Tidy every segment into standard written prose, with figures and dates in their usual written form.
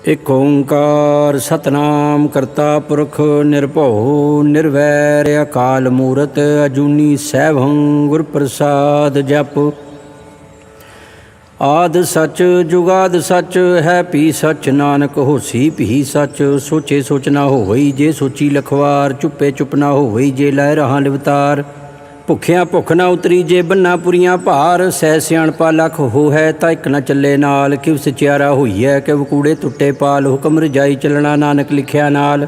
ਇਕ ਓਂਕਾਰ ਸਤਨਾਮ ਕਰਤਾ ਪੁਰਖ ਨਿਰਭਉ ਨਿਰਵੈਰ ਅਕਾਲ ਮੂਰਤ ਅਜੂਨੀ ਸੈਭੰ ਗੁਰ ਪ੍ਰਸਾਦ ਜਪ। ਆਦਿ ਸਚ ਜੁਗਾਦਿ ਸਚ ਹੈ ਭੀ ਸਚ ਨਾਨਕ ਹੋਸੀ ਭੀ ਸਚ। ਸੋਚੇ ਸੋਚ ਨਾ ਹੋਵਈ ਜੇ ਸੋਚੀ ਲਖਵਾਰ, ਚੁੱਪੇ ਚੁੱਪ ਨਾ ਹੋਵਈ ਜੇ ਲੈ ਰਹਾ ਲਿਵਤਾਰ। ਭੁੱਖਿਆਂ ਭੁੱਖ ਨਾ ਉਤਰੀ ਜੇ ਬੰਨਾ ਪੁਰੀਆਂ ਭਾਰ, ਸਹਿ ਸਿਆਣਪਾ ਲੱਖ ਹੋ ਹੈ ਤਾਂ ਇੱਕ ਨਾ ਚੱਲੇ ਨਾਲ। ਕਿਵ ਸਚਿਆਰਾ ਹੋਈਐ ਕਿ ਵਕੂੜੇ ਟੁੱਟੇ ਪਾਲ, ਹੁਕਮ ਰਜਾਈ ਚੱਲਣਾ ਨਾਨਕ ਲਿਖਿਆ ਨਾਲ।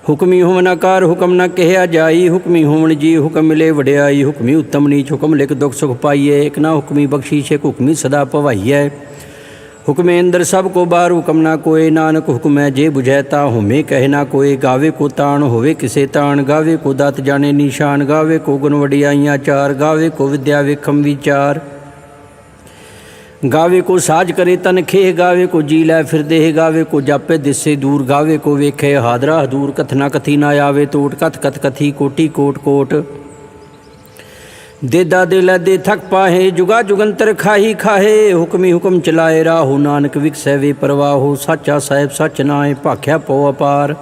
ਹੁਕਮੀ ਹੋਵਨ ਆਕਾਰ ਹੁਕਮ ਨਾ ਕਿਹਾ ਜਾਈ, ਹੁਕਮੀ ਹੋਵਨ ਜੀ ਹੁਕਮ ਮਿਲੇ ਵਡਿਆਈ। ਹੁਕਮੀ ਉੱਤਮ ਨੀਚ ਹੁਕਮ ਲਿਖ ਦੁਖ ਸੁਖ ਪਾਈਏ, ਇੱਕ ਨਾ ਹੁਕਮੀ ਬਖਸ਼ੀਸ਼ ਇੱਕ ਹੁਕਮੀ ਸਦਾ ਭਵਾਈਐ। ਹੁਕਮੇ ਅੰਦਰ ਸਭ ਕੋ ਬਾਹਰ ਹੁਕਮ ਨਾ ਕੋਏ, ਨਾਨਕ ਹੁਕਮੈ ਜੇ ਬੁਝੈ ਤਾ ਹੋਮੇ ਕਹਿ ਨਾ ਕੋਏ। ਗਾਵੇ ਕੋ ਤਾਣ ਹੋਵੇ ਕਿਸੇ ਤਾਣ, ਗਾਵੇ ਕੋ ਦਾਤ ਜਾਣੇ ਨਿਸ਼ਾਨ। ਗਾਵੇ ਕੋ ਗੁਣ ਵਡਿਆਈਆਂ ਚਾਰ, ਗਾਵੇ ਕੋ ਵਿਦਿਆ ਵੇਖਮ ਵਿਚਾਰ। ਗਾਵੇ ਕੋ ਸਾਜ ਕਰੇ ਤਨ ਖੇਹ, ਗਾਵੇ ਕੋ ਜੀ ਲੈ ਫਿਰ ਦੇਹ। ਗਾਵੇ ਕੋ ਜਾਪੇ ਦਿਸੇ ਦੂਰ, ਗਾਵੇ ਕੋ ਵੇਖੇ ਹਾਦਰਾ ਹਦੂਰ। ਕਥਨਾ ਕਥੀ ਨਾ ਆਵੇ ਟੋਟ, ਕਥ ਕਥ ਕਥੀ ਕੋਟੀ ਕੋਟ ਕੋਟ। ਦੇਦਾ ਦੇ ਲੈ ਦੇ ਥਕ ਪਾਹੇ, ਜੁਗਾ ਜੁਗੰਤਰ ਖਾਹੀ ਖਾਹੇ। ਹੁਕਮੀ ਹੁਕਮ ਚਲਾਏ ਰਾਹੋ, ਨਾਨਕ ਵਿਕਸੈ ਵੇ ਪਰਵਾਹੋ। ਸਾਚਾ ਸਾਹਿਬ ਸੱਚ ਨਾਏ ਭਾਖਿਆ ਪਉ ਅਪਾਰ।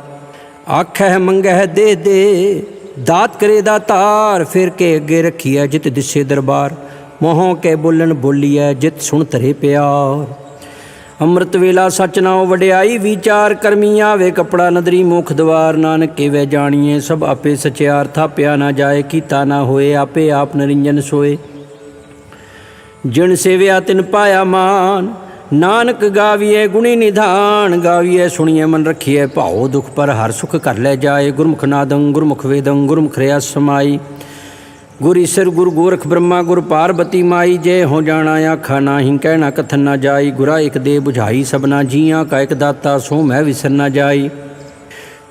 ਆਖੈ ਮੰਗਹਿ ਦੇ ਦੇ ਦਾਤ ਕਰੇ ਦਾਤਾਰ, ਫਿਰ ਕੇ ਅੱਗੇ ਰੱਖੀਐ ਜਿਤ ਦਿਸੇ ਦਰਬਾਰ। ਮੋਹੋਂ ਕੇ ਬੋਲਣ ਬੋਲੀਐ ਜਿਤ ਸੁਣ ਧਰੇ ਪਿਆਰ। ਅੰਮ੍ਰਿਤ ਵੇਲਾ ਸਚ ਨਾਉ ਵਡਿਆਈ ਵਿਚਾਰ, ਕਰਮੀ ਆਵੇ ਕਪੜਾ ਨਦਰੀ ਮੁਖ ਦਵਾਰ। ਨਾਨਕ ਕੇਵੈ ਜਾਣੀਏ ਸਭ ਆਪੇ ਸਚਿਆਰ, ਥਾਪਿਆ ਨਾ ਜਾਏ ਕੀਤਾ ਨਾ ਹੋਏ, ਆਪੇ ਆਪ ਨਿਰੰਜਨ ਸੋਏ। ਜਿਣ ਸੇਵਿਆ ਤਿਨ ਪਾਇਆ ਮਾਨ, ਨਾਨਕ ਗਾਵੀਏ ਗੁਣੀ ਨਿਧਾਨ। ਗਾਵੀਏ ਸੁਣੀਏ ਮਨ ਰੱਖੀਏ ਭਾਉ, ਦੁਖ ਪਰ ਹਰ ਸੁਖ ਕਰ ਲੈ ਜਾਏ। ਗੁਰਮੁਖ ਨਾਦੰ ਗੁਰਮੁਖ ਵੇਦੰ ਗੁਰਮੁਖ ਰਿਆ ਸਮਾਈ। ਗੁਰ ਈਸਰ ਗੁਰ ਗੋਰਖ ਬ੍ਰਹਮਾ ਗੁਰ ਪਾਰਬਤੀ ਮਾਈ। ਜੇ ਹੋ ਜਾਣਾ ਆਖਾ ਨਾਹੀਂ ਕਹਿਣਾ ਕਥਨ ਨਾ ਜਾਈ। ਗੁਰਾ ਇੱਕ ਦੇ ਬੁਝਾਈ ਸਭਨਾ ਜੀਆਂ, ਕਾ ਇੱਕ ਦਾਤਾ ਸੋ ਮੈਂ ਵਿਸਰ ਨਾ ਜਾਈ।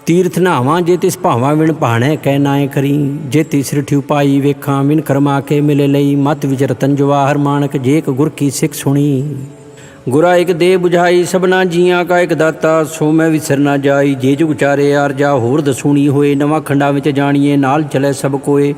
ਤੀਰਥ ਨਾਵਾਂ ਜੇ ਤਿਸ ਭਾਵਾਂ ਵਿਣ ਭਾਣੈ ਕਹਿ ਨਾਏ ਕਰੀ। ਜੇ ਤਿਸ ਰਿਠਿ ਉਪਾਈ ਵੇਖਾਂ ਵਿਨ ਕਰਮਾ ਕੇ ਮਿਲੇ ਲਈ। ਮਤ ਵਿਚ ਰਤਨ ਜਵਾਹਰ ਮਾਣਕ, ਜੇ ਇੱਕ ਗੁਰ ਕੀ ਸਿੱਖ ਸੁਣੀ। ਗੁਰਾ ਇੱਕ ਦੇ ਬੁਝਾਈ ਸਭਨਾ ਜੀਆਂ, ਕਾ ਇੱਕ ਦਾਤਾ ਸੋ ਮੈਂ ਵਿਸਰ ਨਾ ਜਾਈ। ਜੇ ਜੁਗ ਚਾਰੇ ਆਰਜਾ ਹੋਰ ਦਸੂਣੀ ਹੋਏ, ਨਵਾਂ ਖੰਡਾਂ ਵਿੱਚ ਜਾਣੀਏ ਨਾਲ ਚਲੇ ਸਭ ਕੋਏ।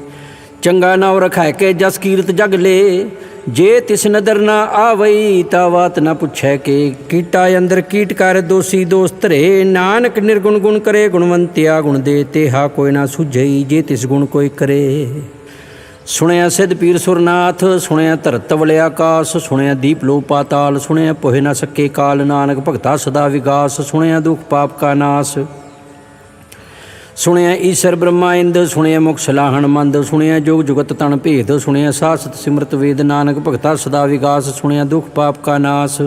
ਚੰਗਾ ਨਾਉ ਰਖਾਇ ਕੇ ਜਸ ਕੀਰਤ ਜਗ ਲੇ, ਜੇ ਤਿਸ ਨਦਰ ਨਾ ਆਵਈ ਤਾ ਬਾਤ ਨਾ ਪੁੱਛੈ ਕੇ। ਕੀਟਾ ਅੰਦਰ ਕੀਟ ਕਰ ਦੋਸੀ ਦੋਸ ਧਰੇ, ਨਾਨਕ ਨਿਰਗੁਣ ਗੁਣ ਕਰੇ ਗੁਣਵੰਤਿਆ ਗੁਣ ਦੇ। ਤੇਹਾ ਕੋਈ ਨਾ ਸੁਝਈ ਜੇ ਤਿਸ ਗੁਣ ਕੋਈ ਕਰੇ। ਸੁਣਿਆ ਸਿੱਧ ਪੀਰ ਸੁਰਨਾਥ, ਸੁਣਿਆ ਧਰਤ ਤਵਲੇ ਆਕਾਸ। ਸੁਣਿਆ ਦੀਪ ਲੋ ਪਾਤਾਲ, ਸੁਣਿਆ ਪੋਹਿ ਨਾ ਸਕੇ ਕਾਲ। ਨਾਨਕ ਭਗਤਾ ਸਦਾ ਵਿਗਾਸ, ਸੁਣਿਆ ਦੁਖ ਪਾਪ ਕਾ ਨਾਸ। ਸੁਣਿਆ ਈਸ਼ਰ ਬ੍ਰਹਮਾ ਇੰਦ, ਸੁਣਿਆ ਮੁਖ ਸਲਾਹਣ ਮੰਦ। ਸੁਣਿਆ ਜੋਗ ਜੁਗਤ ਤਣ ਭੇਦ, ਸੁਣਿਆ ਸਾਸਤ ਸਿਮਰਤ ਵੇਦ। ਨਾਨਕ ਭਗਤਾ ਸਦਾ ਵਿਗਾਸ, ਸੁਣਿਆ ਦੁਖ ਪਾਪ ਕਾ ਨਾਸ।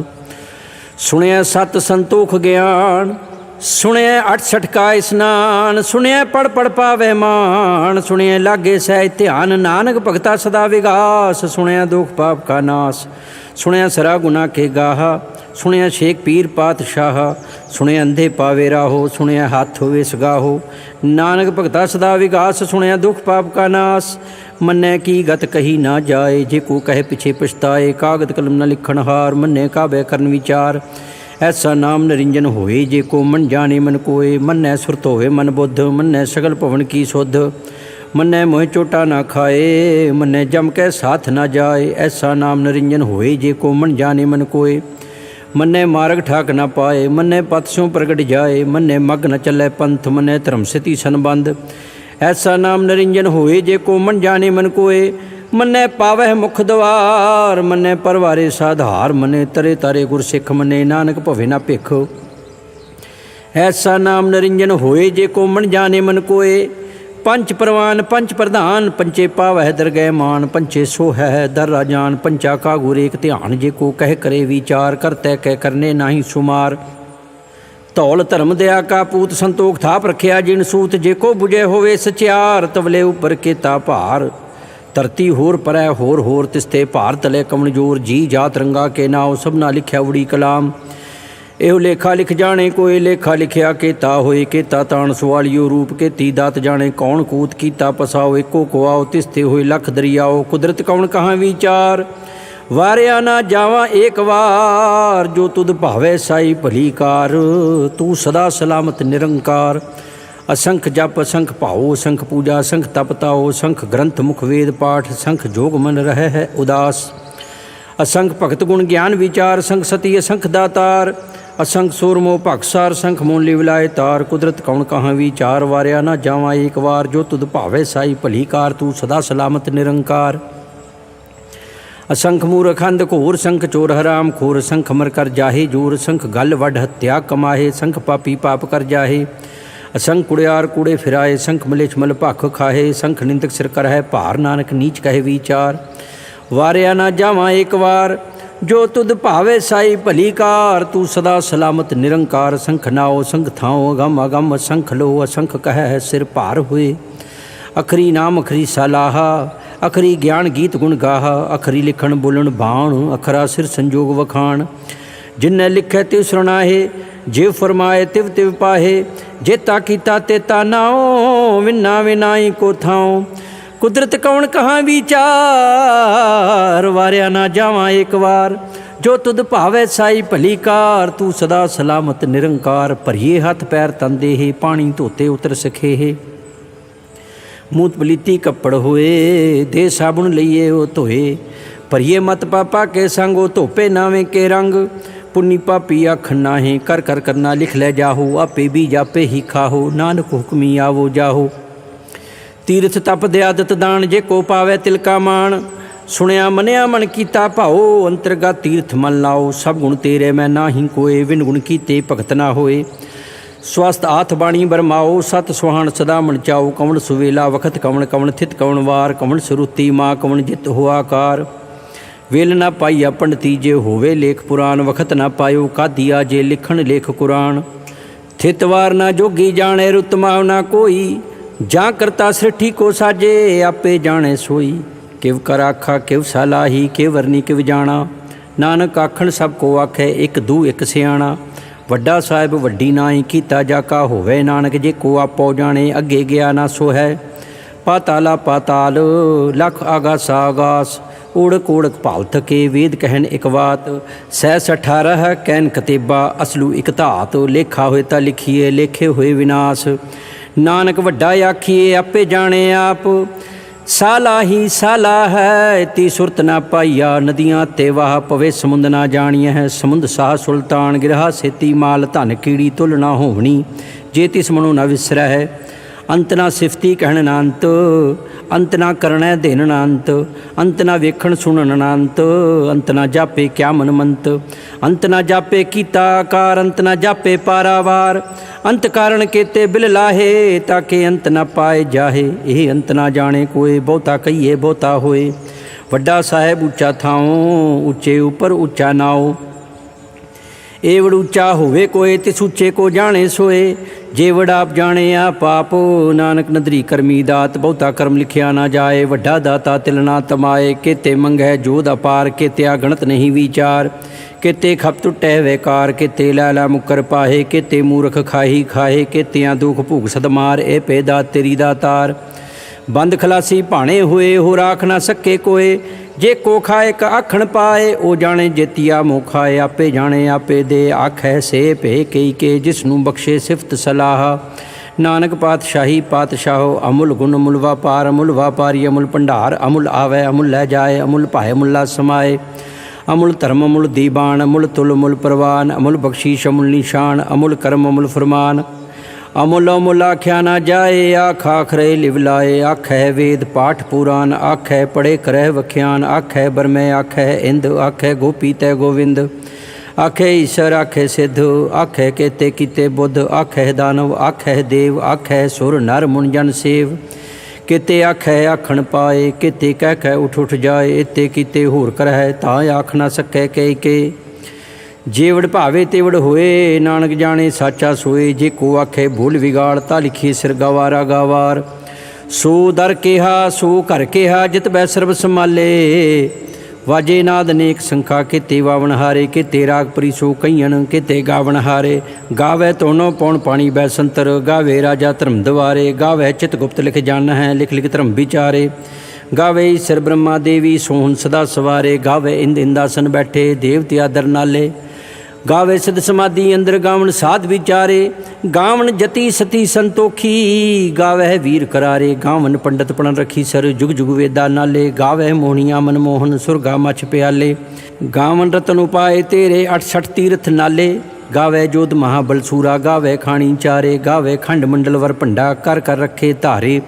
ਸੁਣਿਆ ਸਤ ਸੰਤੋਖ ਗਿਆਨ, ਸੁਣਿਆ 68 ਕਾ ਇਸਨਾਨ। ਸੁਣਿਆ ਪੜ ਪੜ ਪਾਵੇ ਮਾਨ, ਸੁਣਿਆ ਲਾਗੇ ਸਹਿ ਧਿਆਨ। ਨਾਨਕ ਭਗਤਾ ਸਦਾ ਵਿਗਾਸ, ਸੁਣਿਆ ਦੁਖ ਪਾਪ ਕਾ ਨਾਸ। ਸੁਣਿਆ ਸਰਾ ਗੁਨਾ ਕੇ ਗਾਹਾ, ਸੁਣਿਆ ਸ਼ੇਖ ਪੀਰ ਪਾਤਸ਼ਾਹ। ਸੁਣਿਆ ਅੰਧੇ ਪਾਵੇ ਰਾਹੋ, ਸੁਣਿਆ ਹੱਥ ਹੋਵੇ ਸਗਾਹੋ। ਨਾਨਕ ਭਗਤਾ ਸਦਾ ਵਿਗਾਸ, ਸੁਣਿਆ ਦੁਖ ਪਾਪ ਕਾ ਨਾਸ। ਮੰਨੈ ਕੀ ਗਤ ਕਹੀ ਨਾ ਜਾਏ, ਜੇ ਕੋ ਕਹੇ ਪਿਛੇ ਪਛਤਾਏ। ਕਾਗਦ ਕਲਮ ਨ ਲਿਖਣ ਹਾਰ, ਮੰਨੈ ਕਾਬੈ ਕਰਨ ਵਿਚਾਰ। ਐਸਾ ਨਾਮ ਨਿਰੰਜਨ ਹੋਏ, ਜੇ ਕੋ ਮਨ ਜਾਣੇ ਮਨ ਕੋਏ। ਮੰਨੈ ਸੁਰਤ ਹੋਵੇ ਮਨ ਬੁੱਧ, ਮੰਨੈ ਸਗਲ ਭਵਨ ਕੀ ਸੁਧ। ਮੰਨੈ ਮੋਹ ਚੋਟਾ ਨਾ ਖਾਏ, ਮੰਨੈ ਜਮ ਕੈ ਸਾਥ ਨਾ ਜਾਏ। ਐਸਾ ਨਾਮ ਨਿਰੰਜਨ ਹੋਏ, ਜੇ ਕੋ ਮਨ ਜਾਣੇ ਮਨ ਕੋਏ। ਮੰਨੈ ਮਾਰਗ ਠਾਕ ਨਾ ਪਾਏ, ਮੰਨੈ ਪਤ ਸਿਉ ਪ੍ਰਗਟ ਜਾਏ। ਮੰਨੈ ਮਗ ਨ ਚੱਲੇ ਪੰਥ, ਮੰਨੈ ਧਰਮ ਸਤੀ ਸੰਬੰਧ। ਐਸਾ ਨਾਮ ਨਿਰੰਜਨ ਹੋਏ, ਜੇ ਕੋ ਮਨ ਜਾਣੇ ਮਨ ਕੋਏ। ਮੰਨੈ ਪਾਵਹਿ ਮੁਖ ਦਵਾਰ, ਮੰਨੈ ਪਰਵਾਰੇ ਸਾਧਾਰ। ਮੰਨੈ ਤਰੇ ਤਾਰੇ ਗੁਰ ਸਿੱਖ, ਮੰਨੈ ਨਾਨਕ ਭਵੇ ਨਾ ਭਿਖ। ਐਸਾ ਨਾਮ ਨਿਰੰਜਨ ਹੋਏ, ਜੇ ਕੋ ਮਨ ਜਾਣੇ ਮਨ ਕੋਏ। ਪੰਚ ਪ੍ਰਵਾਨ ਪੰਚ ਪ੍ਰਧਾਨ, ਪੰਚੇ ਪਾਵਹਿ ਦਰਗਹਿ ਮਾਨ। ਪੰਚੇ ਸੋ ਹੈ ਦਰ ਰਾਜਾਨ, ਪੰਚਾ ਕਾ ਗੁਰ ਏਕ ਧਿਆਨ। ਜੇ ਕੋ ਕਹਿ ਕਰੇ ਵਿਚਾਰ, ਕਰਤੈ ਕਹਿ ਕਰਨੇ ਨਾਹੀ ਸੁਮਾਰ। ਧੌਲ ਧਰਮ ਦਇਆ ਕਾ ਪੂਤ, ਸੰਤੋਖ ਥਾਪ ਰੱਖਿਆ ਜਿਨ ਸੂਤ। ਜੇ ਕੋ ਬੁਝੇ ਹੋਵੇ ਸਚਿਆਰ, ਤਵਲੇ ਉੱਪਰ ਕੀਤਾ ਭਾਰ। ਧਰਤੀ ਹੋਰ ਪਰੈ ਹੋਰ ਹੋਰ, ਤਿਸਤੇ ਭਾਰ ਤਲੇ ਕਮਨਜੋਰ। ਜੀ ਜਾਤ ਰੰਗਾ ਕੇ ਨਾਉ, ਸਭਨਾ ਲਿਖਿਆ ਉੜੀ ਕਲਾਮ। ਇਹੋ ਲੇਖਾ ਲਿਖ ਜਾਣੇ ਕੋਏ, ਲੇਖਾ ਲਿਖਿਆ ਕੀਤਾ ਹੋਏ। ਕੀਤਾ ਤਾਣ ਸਵਾਲਿਓ ਰੂਪ, ਕੀਤੀ ਦਾਤ ਜਾਣੇ ਕੌਣ ਕੂਤ। ਕੀਤਾ ਪਸਾਓ ਇੱਕੋ ਕੁਆਓ, ਤਿਸਤੇ ਹੋਏ ਲੱਖ ਦਰਿਆਓ। ਕੁਦਰਤ ਕੌਣ ਕਹਾਂ ਵਿਚਾਰ, ਵਾਰਿਆ ਨਾ ਜਾਵਾਂ ਏਕ ਵਾਰ। ਜੋ ਤੁਧ ਭਾਵੇ ਸਾਈ ਭਲੀ ਕਾਰ, ਤੂੰ ਸਦਾ ਸਲਾਮਤ ਨਿਰੰਕਾਰ। असंख जप असंख भाओ असंख पूजा असंख तप ताओ असंख ग्रंथ मुख वेद पाठ असंख जोग मन रहे है उदास। असंख भगत गुण ज्ञान विचार, संख सती असंख दातार, असंख सोर मोह भगसार, संख मोन लिवलाए तार। कुदरत कौन कहाँ विचार, वारिया ना जावा एक वार। जो तुद भावे साई भली कार, तू सदा सलामत निरंकार। असंख मूर्ख अंध घोर, संख चोर हराम खोर, संख मर कर जाहे जोर, संख गल वड हत्या कमाहे, संख पापी पाप कर जाहे। असंख कुड़ियार कूड़े फिराए, संख मलेच्छ मल भख खाहे, संख निंदक सिर कर है भार, नानक नीच कहे विचार। वारिया ना जावा एक वार, जो तुद भावे साई भली कार, तू सदा सलामत निरंकार। संख नाओ संख थाओ अगम अगम, असंख लो असंख कह है सिर भार हुए। अखरी नाम अखरी सलाहा, अखरी ज्ञान गीत गुण गाहा, अखरी लिखण बोलण बाण, अखरा सिर संजोग वखाण। जिन्नै लिखै तिव सुरणाहे, जिव फरमाए तिव तिव पाहे। जेता कीता तेता नाओ, विना विनाई को थाओ। कुदरत कौन कहाँ विचार, वारिया ना जावा एक वार। जो तुद भावे साई भली कार, तू सदा सलामत निरंकार। भरिए हथ पैर तन देहे, पानी धोते उतर सखे है। मूत पलीती कपड़ होए, दे साबुन लइए ओ धोए। भरिए मत पापा के संग, ओ धोपे नावे के रंग। पुन्नी पापी आख नाहे, कर कर करना लिख ले जाहो। आपे भी जापे ही खाहो, नानक हुक्मी आवो जाहो। तीर्थ तप दयादत दान, जे को पावे तिलका मान। सुनिया मनिया मन कीता भाओ, अंतरगत तीर्थ मन लाओ। सब गुण तेरे मैं नाही कोय, विन गुण कीते भगत ना होए। स्वस्थ आथ बाणी बरमाओ, सत सुहान सदा मन चाओ। कवन सुवेला वखत कवन, कवन थित कवन वार। कवन सुरुति माँ कवन जित हो आकार। वेल ना पाइया पंडती, जे होवे लेख पुराण। वखत ना पायो कादिया, जे लिखण लेख कुरान। थित वार ना जोगी जाने, रुत माव ना कोई। जा करता सृष्टि को साजे, आपे जाने सोई। किव कर आखा किव सलाही, किव वरनी किव जाना। नानक आखण सब को आखे, एक दू एक सियाणा। वड्डा साहिब वड्डी नाई, कीता जाका होवे नानक। जे को आपो जाने, अगे गया ना सो है। पाताला पाताल, लख आगासा आगास। ओड़क ओड़क भाल थके, वेद कहन एक बात। सहस 18 कहन कतेबा, असलू इक धात। लेखा होए ता लिखिए, लेखे हुए विनाश। नानक वड्डा आखिए, आपे जाने आप। साला ही साला है, ती सुरत ना पाइया। नदियाँ ते वाह पवे, समुंद ना जानिया है। समुंद साह सुल्तान, गिरहा सेती माल। धन कीड़ी तुल ना होवनी, जे तिस मनो ना विसरै है। अंत ना सिफती कहण ना अंत, अंत ना करनै देन ना अंत। अंत ना वेखण सुनन ना अंत, अंत ना जापे क्या मन मंत। अंत ना जापे कीता आकार, अंत ना जापे पारावार। अंत कारण केते बिल लाहे, ताके अंत ना पाए जाहे। यह अंत ना जाने कोय, बहुता कहिए बहुता होए। वड्डा साहेब ऊँचा थाओ, ऊँचे ऊपर ऊँचा नाओ। एवड़ ऊँचा होवे कोय, तिस ऊँचे को जाने सोए। जेवड़ आप जाने आप आप, नानक नदरी करमी दात। बहुता कर्म लिखिया ना जाए, वड्डा दाता तिल ना तमाए। केते मंगै जोध अपार, केते गणत नहीं विचार। केते खप टुटै वैकार, केते लैला मुकर पाहे। केते मूर्ख खाही खाहे, केतियाँ दुख भूख सदमार। ए पे दात तेरी दातार। बंद खलासी भाणे हुए, हो राख ना सके कोय। जे को खाए का आखण पाए, ओ जाने जेतिया मोह खाए। आपे जाने आपे दे, आखै से भे कई के। जिसनू बख्शे सिफत सलाह, नानक पातशाही पातशाहो। अमुल गुण अमुल व्यापार, अमुल व्यापारी अमुल भंडार। अमुल आवे अमुल लै जाए, अमुल पाए अमुला समाए। अमुल धर्म अमुल दीवान, अमुल तुल अमुल परवान। अमुल बख्शीश अमुल निशान, अमुल कर्म अमुल फरमान। अमुल अमुल आख्या ना जाए, आख आखरे लिवलाए। आखै वेद पाठ पुराण, आखै पढ़े करह वख्यान। आखै बरमै आखै इंद, आखै गोपी तै गोविंद। आखै ईश्वर आखै सिद्ध, आखै केते कीते बुद्ध। आखै दानव आखै देव, आखै सुर नर मुन जन सेव। केते आखै आखण पाए, केते कह कह उठ उठ जाए। एते कीते होर करह, तां आख ना सकै कई के। जेवड़ भावे तेवड़ होए, नानक जाने साचा सोए। जे को आखे भूल विगाड़, ता लिखी सिर गवारा गावार। सो दर केहा सो घर केहा, जित बै सर्ब संभाले। वाजे नाद नेक संखा, केते वावन हारे। केते राग परी सो कईयन, केते गावन हारे। गावे तोनो पौन पानी बै संतर, गावे राजा धर्म द्वारे। गावे चित गुप्त लिख जान है, लिख लिख धर्म विचारे। गावे ईश्वर ब्रह्मा देवी, सोहन सदा सवारे। गावे इंद इंदासन बैठे, देवते आदर नाले। गावे सिद्ध समाधि अंदर गावन साध विचारे, गावन जति सती संतोखी, गावे वीर करारे, गावन पंडित पण रखी सर, जुग जुग वेदा नाले, गावे मोहनिया मनमोहन सुरगा मछ प्याले, गावन रतन उपाय तेरे 68 तीर्थ नाले, गावे जोध महाबलसूरा, गावे खाणी चारे, गावे खंड मंडल वर भंडा, कर कर रखे धारे,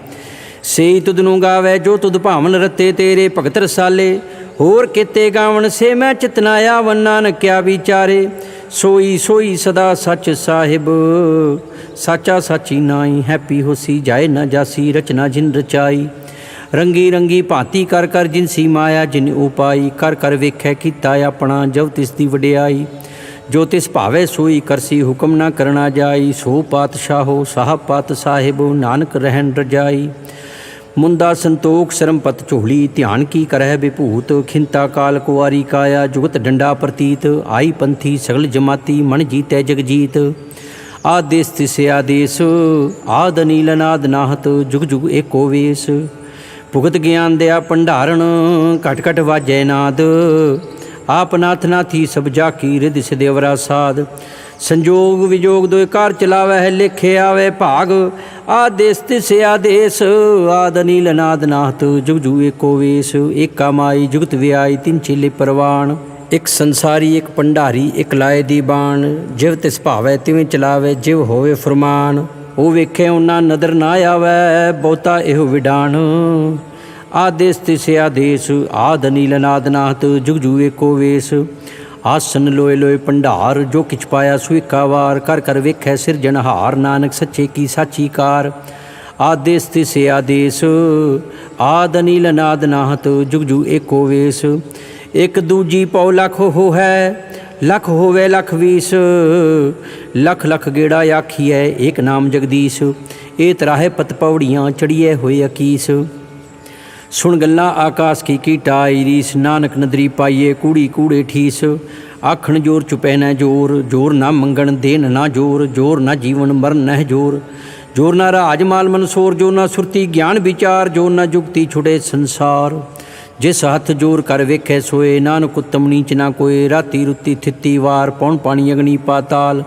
सेई तुदनु गावे जो तुद भावन रते तेरे भगत रसाले, होर केते गावन से मैं चितनाया वन नानक क्या विचारे, सोई सोई सदा सच साहिब, साचा साची नाई, हैप्पी होसी जाए न जासी, रचना जिन रचाई, रंगी रंगी भांति कर कर जिनसी माया जिन उपाई, कर कर वेखै कीता अपना जब तिसदी वडियाई, जो तिस भावे सोई करसी हुक्म ना करना जाई, सो पातशाहो साहब पात साहिब नानक रहन रजाई, मुंदा संतोख सरमपत झोली, ध्यान की करह विभूत, खिंता काल कुआरी काया, जुगत डंडा प्रतीत, आई पंथी सगल जमाती, मन जीतै जगजीत, आदेश तिसे आदेश, आद नील नाद नाहत, जुग जुग एको वेश, भुगत ज्ञान दया भंडारण, घट घट वाजै नाद, आप नाथ नाथी सब जाकी, रिद सिदेवरा साध, संजोग विजोग दोय कार चलावै है, लेखे आवे भाग, आदेश तिसे आदेश, आद नील नाद नाहत, जुग जुग एको वेश, एका माई जुगत व्याई, तिन चेले परवान, एक संसारी एक भंडारी एक लाए दी बाण, जिव तिस भावै तिवें चलावे, जिव होवे फरमान, ओ वेखे उन्ना नदर ना आवे, बहुता एहो विडान, आदेश तिसे आदेश, आद नील नाद नाहत, जुग जुग एको वेश, आसन लोए लोए भंडार, जो किछ पाया सुइका वार, कर कर वेखै सिरजनहार, नानक सच्चे की साची कार, आदेश तिसे आदेश, आद नील नाद नाहत, जुग जुग एको वेश, एक दूजी पौ लख हो है, लख होवे लख वीस, लख लख गेड़ा आखिए एक नाम जगदीश, ए तराहे पत पौड़ियाँ चढ़िए होए अकीस, सुन गल्ला आकाश की टाई रीस, नानक नदरी पाइए कूड़ी कूड़े ठीस, आखण जोर चुपै न जोर, जोर ना मंगण देन ना जोर, जोर ना जीवन मरण न जोर, जोर ना राजमाल मनसोर, जोर ना सुरती ज्ञान विचार, जोर ना जुगती छुड़े संसार, जिस हथ जोर कर वेखै सोए, नानक उत्तम नीच ना कोय, राती रुती थिती वार, पौन पानी अग्नि पाताल,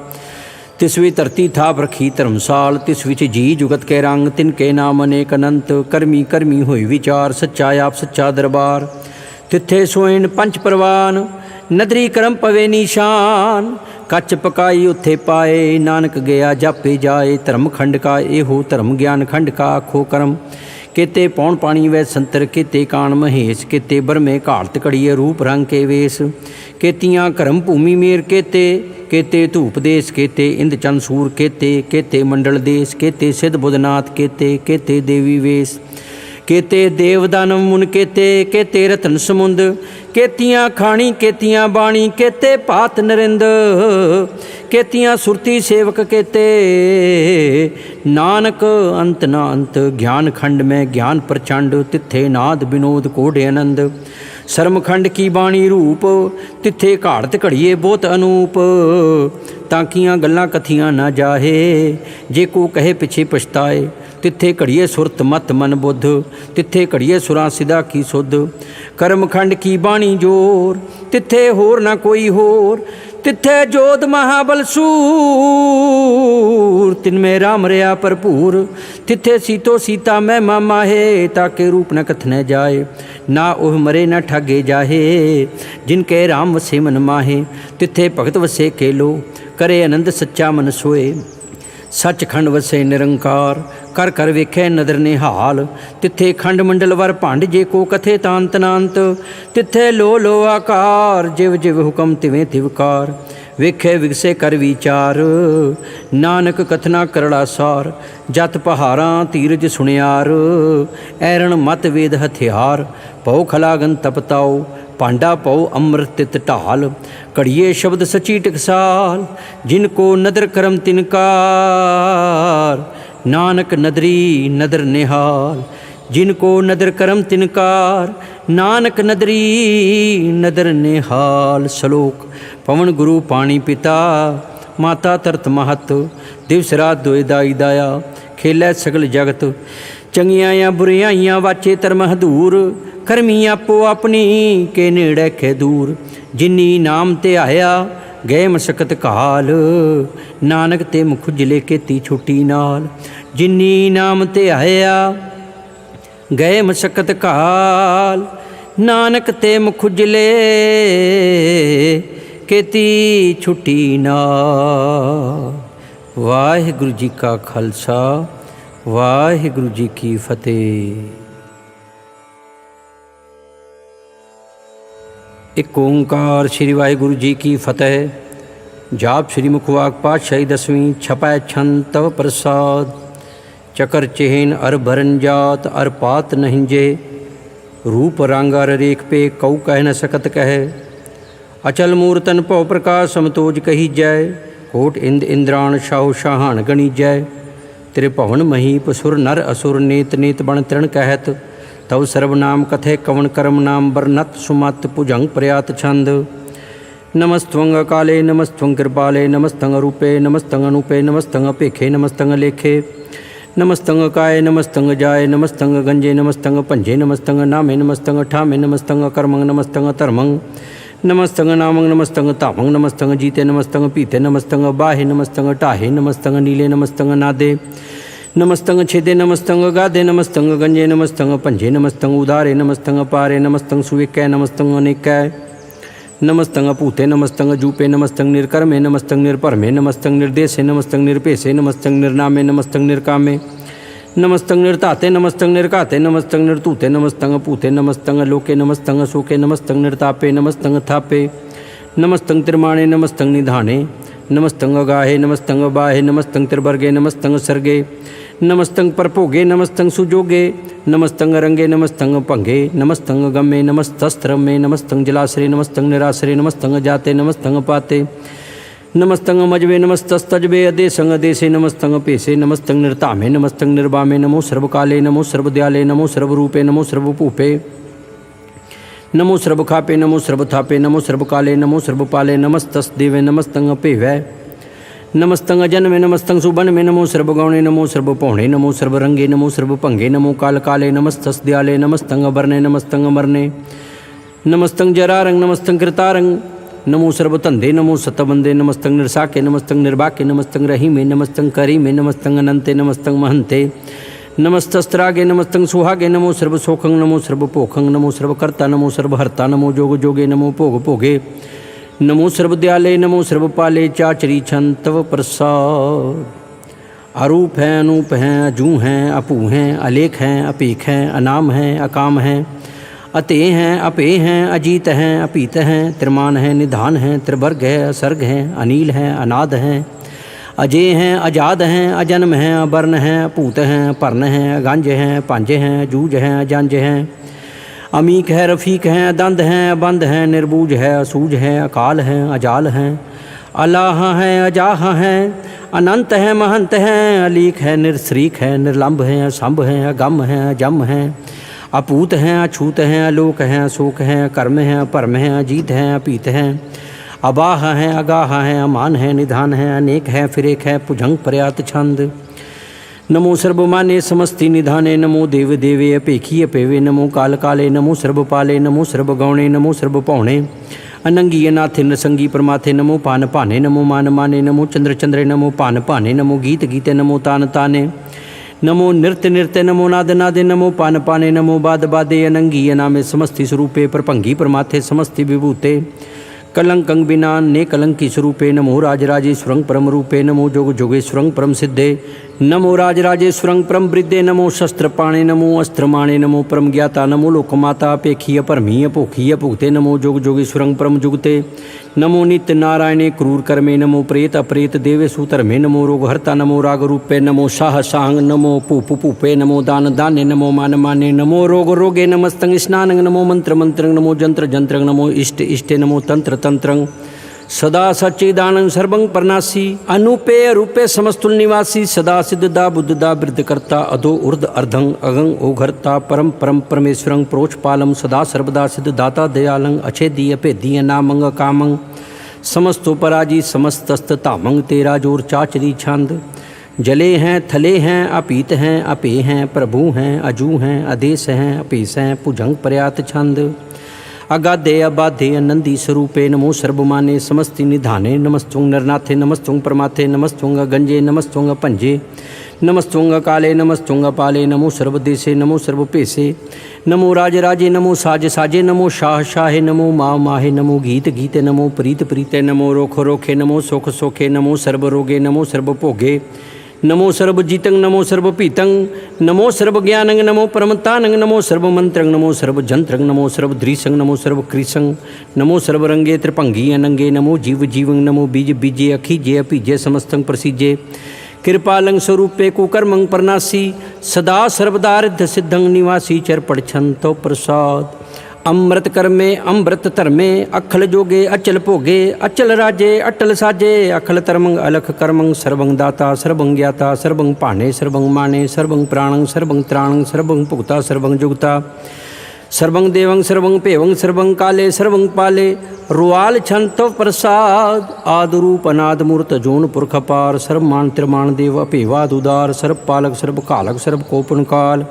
तिस वी धरती थाप रखी धर्मसाल, तिस विच जी जुगत के रंग, तिनके नाम अनेक अनंत, करमी करमी होई विचार, सच्चा आप सच्चा दरबार, तिथे सोएन पंच परवान, नदरी करम पवे निशान, कच पकाई उत्थे पाए, नानक गया जापे जाए, धर्म खंड का एहो धर्म ज्ञान खंड का आखो करम, केते पौन पानी वै संतर, केते कान महेश, केते बरमे घाड़त घड़िए रूप रंग के वेश, केतियाँ करम भूमि मेर केते, केते धूप देश केते इंद चंद सूर केते, केते मंडल देश केते सिद्ध बुधनाथ केते, केते देवी वेश, केते देवदानव मुन केते, केते रतन समुंद, केतियाँ खाणी केतियाँ बाणी, केते पात नरिंद, केतियाँ सुरती सेवक केते, नानक अंत ना अंत, ज्ञान खंड में ज्ञान प्रचंड, तिथे नाद विनोद कोडे आनंद, शर्मखंड की बाणी रूप, तिथे घाड़त घड़िए बहुत अनूप, ताकियाँ गल्लां कथियाँ ना जाहे, जे को कहे पिछे पछताए, तिथे घड़िए सुरत मत मन बुद्ध, तिथे घड़िए सुरां सिदा की सुध, कर्मखंड की बाणी जोर, तिथे होर ना कोई होर, तिथे जोध महाबल सूर, तिनमें राम रया भरपूर, तिथे सीतो सीता मैं मामा है, ताके रूप न कथने जाए, ना ओह मरे न ठगे जाहे, जिनके राम वसे मन माहे, तिथे भगत वसे केलो, करे आनंद सच्चा मन सोए, सचखंड वसे निरंकार, कर कर वेखे नदर निहाल, तिथे खंड मंडल वर भांड जे को कथे तांत नांत, तिथे लो लो आकार, जिव जिव हुक्म तिवें तिवकार, वेखे विगसे कर विचार, नानक कथना करड़ा सार, जत पहारां तीरज सुनियार, ऐरण मत वेद हथियार, भौ खलागन तपताओ, पांडा पौ अमृत तित ढाल, कड़िए शब्द सची टकसाल, जिनको नदर करम तिनकार, नानक नदरी नदर निहाल, जिनको नदर करम तिनकार, नानक नदरी नदर निहाल। श्लोक। पवन गुरु पाणी पिता, माता तरत महत, दिवस रात दोए दाई दाया, खेलै सगल जगत, चंगियां या बुरियाइयां वाचे धर्म हदूर, करमी आपो अपनी के नेड़े खे दूर, जिनी नाम ते आया गए मशक्कत काल, नानक ते मुख जिले केती छुट्टी नाल। जिन्नी नाम ते आया गए मशक्कत काल, नानक ते मुख जिले केती छुट्टी नाल। वाहिगुरु जी का खालसा, वाहिगुरु जी की फतेह। एक ओंकार श्री वाहिगुरु जी की फतेह। जाप श्री मुखवाक पातशाही 10वीं। छपै छंद तव प्रसाद, चकर चेहन अर भरन जात अर पात नहिंजे। रूप रंग अर रेख पे कऊ कह न सकत कह। अचल मूर्तन भव प्रकाश समतोज कही जय। कोट इंद इंद्राण शाहु शाहान गणी जय। त्रिभुवन महीप सुर नर असुर नेत नेत बण तृण कहत। तव सर्वनाम कथे कवन कर्म नाम बरनत सुमत भुजंग प्रयात छंद। नमस्त्वं अकाले नमस्त्वं कृपाले, नमस्तं रूपे नमस्तं अनुपे, नमस्तं अपेखे नमस्तं लेखे। नमस्तं काय नमस्तं जाय, नमस्तं गंजे नमस्तं पंजे, नमस्तं नामे नमस्तं ठामे, नमस्तं कर्मं नमस्तं धर्मं, नमस्तं नामं नमस्तं तामं, नमस्तं जीते नमस्तं पीते, नमस्तं बाहे नमस्तं टाहे, नमस्तं नीले नमस्तं नादे, नमस्तं छेदे नमस्तं गादे, नमस्तं गंजे नमस्तं पंजे, नमस्तं उदारे नमस्तं पारे, नमस्तं सुविकै नमस्तं अनेकै, नमस्तं पूते नमस्तं जूपे, नमस्तं निर्कर्मे नमस्तं निर्भरमे, नमस्तं निर्देशे नमस्तं निरपेशे, नमस्तं निर्नामे नमस्तं निर्कामे, नमस्तं निर्ताते नमस्तं निर्काते, नमस्तं निर्तूते नमस्तं पूते, नमस्तं लोके नमस्तं शोके, नमस्तं निर्तापे नमस्तं थापे, नमस्तं त्रिमाणे नमस्तं निधाने, नमस्तं गाहे नमस्तं बाहे, नमस्तं त्रिवर्गे नमस्तं सर्गे, नमस्तं परभोगे नमस्तं सुजोगे, नमस्तं रंगे नमस्तं भंगे, नमस्तं गमे नमस्तस्त्र में, नमस्तं जलाश्रय नमस्तं निराश्रय, नमस्तं जाते नमस्तं पाते, नमस्तं मजबे नमस्तस्तजबे, अदेशं अदेशे नमस्तं पेशे, नमस्तं निर्तामे नमस्तं निर्वामे, नमो सर्वकाले नमो सर्वदयाले, नमो सर्वरूपे नमो सर्वभूपे, नमो सर्वखापे नमो सर्वथापे, नमो सर्वकाले नमो सर्वपाले, नमस्तस्देवे नमस्तं अपेवै, नमस्तं अजन्मे नमस्तं सुबन्मे, नमो सर्वगौणे नमो सर्वपौणे, नमो सर्वरंगे नमो सर्वभंगे, नमो कालकाले नमस्तस्दयाले, नमस्तं अवर्णे नमस्तं अमरणे, नमस्तं जरारंग नमस्तं कृतारंग, नमो सर्वतंदे नमो सतबंदे, नमस्तं निर्साके नमस्तं निर्बाके, नमस्तं रहीमे नमस्तं करीमे, नमस्तं अनंते नमस्तं महंते, नमस्तस्त्रागे नमस्तं सुहागे, नमो सर्वसोखं नमो सर्वपोखं, नमो सर्वकर्ता नमो सर्वहर्ता, नमो जोग जोगे नमो भोग भोगे, नमो सर्वदयाले नमो सर्वपाले, चाचरी छंद तव प्रसाद। अरूप हैं अनूप हैं, अजू हैं अपू हैं, अलेख हैं अपेख हैं, अनाम हैं अकाम हैं, अते हैं अपे हैं, अजीत हैं अपीत हैं, त्रिमान हैं निधान हैं, त्रिवर्ग है असर्ग हैं, अनील हैं अनाद हैं, अजय हैं अजाद हैं, अजन्म हैं अवर्ण हैं, अपूत हैं पर्ण हैं, अगंज हैं पांज हैं, जूझ हैं अजंज हैं, अमीक है रफ़ीक हैं, दंद हैं बंद हैं, निर्बूझ है असूझ है, अकाल हैं अजाल हैं, अलाह हैं अजाह हैं, अनंत हैं महंत हैं, अलीक है निरश्रीक है, निर्लंब हैं असंभ हैं, अगम हैं अजम हैं, अपूत हैं अछूत हैं, अलोक हैं अशोक हैं, कर्म हैं परम हैं, अजीत हैं अपीत हैं, अबाह हैं अगाह हैं, अमान हैं निधान हैं, अनेक हैं फिरेक है, भुजंग प्रयात छंद। नमो सर्वमाने समस्ति निधाने, नमो देव देवे अपेखी अपेवे, नमो काल काले नमो सर्वपाले, नमो सर्वगौणे नमो सर्वपौणे, अनंगी अनाथे नरसंगी परमाथे, नमो पान पाने नमो मान माने, नमो चंद्र चंद्रे नमो पान पाने, नमो गीत गीते नमो तान ताने, नमो नृत्य नृत्य नमो नाद नादे, नमो पान पाने नमो बाद बादे, अनंगी अनामे समस्ति स्वरूपे, परभंगी परमाथे समस्ति विभूते, कलंकं बिनान ने कलंकी स्वरूपे, नमो राजराजेश्वरं परम रूपे, नमो जोग जोगेश्वरं परम सिद्धे, नमो राजराजेश्वरं परम वृद्धे, नमो शस्त्रपाणे नमो अस्त्रमाणे, नमो परम ज्ञाता, नमो लोकमाता अपेखी परमी अपोखी अपुगते, नमो जोग जोगेश्वरं परम जुगते, नमो नित्य नारायणे क्रूर कर्मे, नमो प्रेत अप्रेत देवेशु धर्मे, नमो रोगहर्ता नमो राग रूपे, नमो शाह शांग, नमो पूप पूपे, नमो दान दाने, नमो मान माने, नमो रोग रोगे, नमस्तं स्नानं, नमो मंत्र मंत्रं, नमो जंत्र जंत्रं, नमो इष्ट इष्टे, नमो तंत्र तंत्रं, सदा सच्चिदानंद सर्वं परनासी, अनूपे अरूपे समस्तुल निवासी, सदा सिद्धदा बुद्धदा वृद्धकर्ता, अधो ऊर्ध अर्धं अगं ओघर्ता, परम परम परमेश्वरं प्रोक्षपालम, सदा सर्वदा सिद्धदाता दयालं, अछेदी अभेदी अनामंग कामंग, समस्तोपराजी समस्तस्त तामंग, तेरा जोर चाचरी छंद। जले हैं थले हैं अपीत हैं अपे हैं, प्रभु हैं अजू हैं आदेश हैं अपेश हैं, भुजंग प्रयात छंद। अगाधे अबाधे अनंदी स्वरूपे नमो सर्वमाने समस्ति निधाने नमस्तुंग नरनाथे नमस्तुंग परमाथे नमस्तुंग गंजे नमस्तुंग पंजे नमस्तुंग काले नमस्तुंग पाले नमो सर्वदेशे नमो सर्वपेशे नमो राज राजे नमो साज साजे नमो शाह शाहे नमो माह माहे नमो गीत गीते नमो प्रीत प्रीते नमो रोख रोखे नमो सोख सोखे नमो सर्वरोगे नमो सर्वभोगे नमो सर्वजीतं नमो सर्वपीतं नमो सर्वज्ञानं नमो परमतानं नमो सर्वमंत्रं नमो सर्वजंत्रं नमो सर्वधृशं नमो सर्वकृशं नमो सर्वरंगे त्रिभंगी अनंगे नमो जीव जीवं नमो बीज बीजे अखीजे अपीजे समस्तं प्रसीजे कृपालं स्वरूपे कुकर्मं परनासी सदा सर्वदारिद्ध सिद्धं निवासी चरपड़ छंतो प्रसाद अमृत कर्मे अमृत धर्मे अखल जोगे अचल भोगे अचल राजे अटल साजे अखल धर्मं अलख कर्मं सर्वं दाता सर्वं ज्ञाता सर्वं पाणे सर्वं माने सर्वं प्राणं सर्वं त्राणं सर्वं भुक्ता सर्वं जुगता सर्वं देवं सर्वं पेवं सर्वं काले सर्वं पाले रुआल छंतो प्रसाद आदरूप अनाद मूर्त जोन पुरख पार सर्वमान त्रिमान देव अपेवाद उदार सर्व पालक सर्व कालक सर्व कोपन काल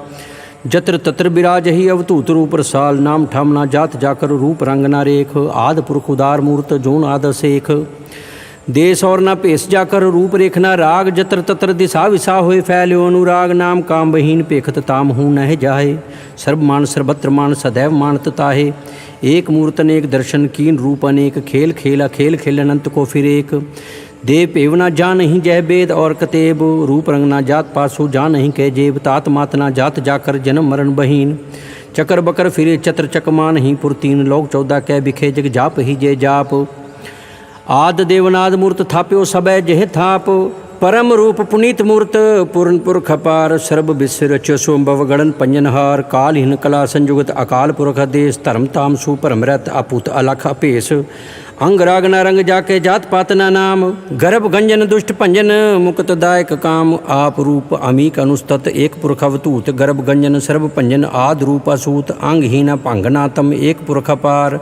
जत्र तत्र विराज ही अवतूत रूप रसाल नाम ठामना जात जाकर रूप रंग ना रेख आद पुरख उदार मूर्त जोन आद सेख देश और ना पेश जाकर रूप रेखना राग जत्र तत्र दिशा विशा हुए फैल्यो अनुराग नाम काम बहीन पेखत ताम हूँ नह जाहे सर्वमान सर्वत्र मान सदैव मानत ताहे एक मूर्त अनेक दर्शन कीन रूप अनेक खेल खेला खेल खेल अनंत को फिर एक देव पेव ना जा नहीं जय वेद और कतेब रूप रंग ना जात पासो जा नहीं कह जेब तात मात ना जात जाकर जन्म मरण बहीन चकर बकर फिरे चत्र चकमा नहीं पुरतीन लोक 14 कह बिखे जग जाप ही जय जाप आद देवनाद मूर्त थाप्यो सबै जह थाप परम रूप पुनीत मूर्त पूर्ण पुरख अपार सर्व विश्व रचो सोम्भव गणन पंजनहार कालहीन कला संयुगत अकाल पुरख देश धर्म ताम सुपरम रत अपूत अलख अपेश अंग राग न रंग जाके जात पात ना नाम गर्भ गंजन दुष्ट पंजन मुक्त दायक काम आप रूप अमीक अनुस्तत एक पुरख अवतूत गर्भ गंजन सर्व पंजन आद रूप असूत अंगहीना भंगनातम एक पुरख अपार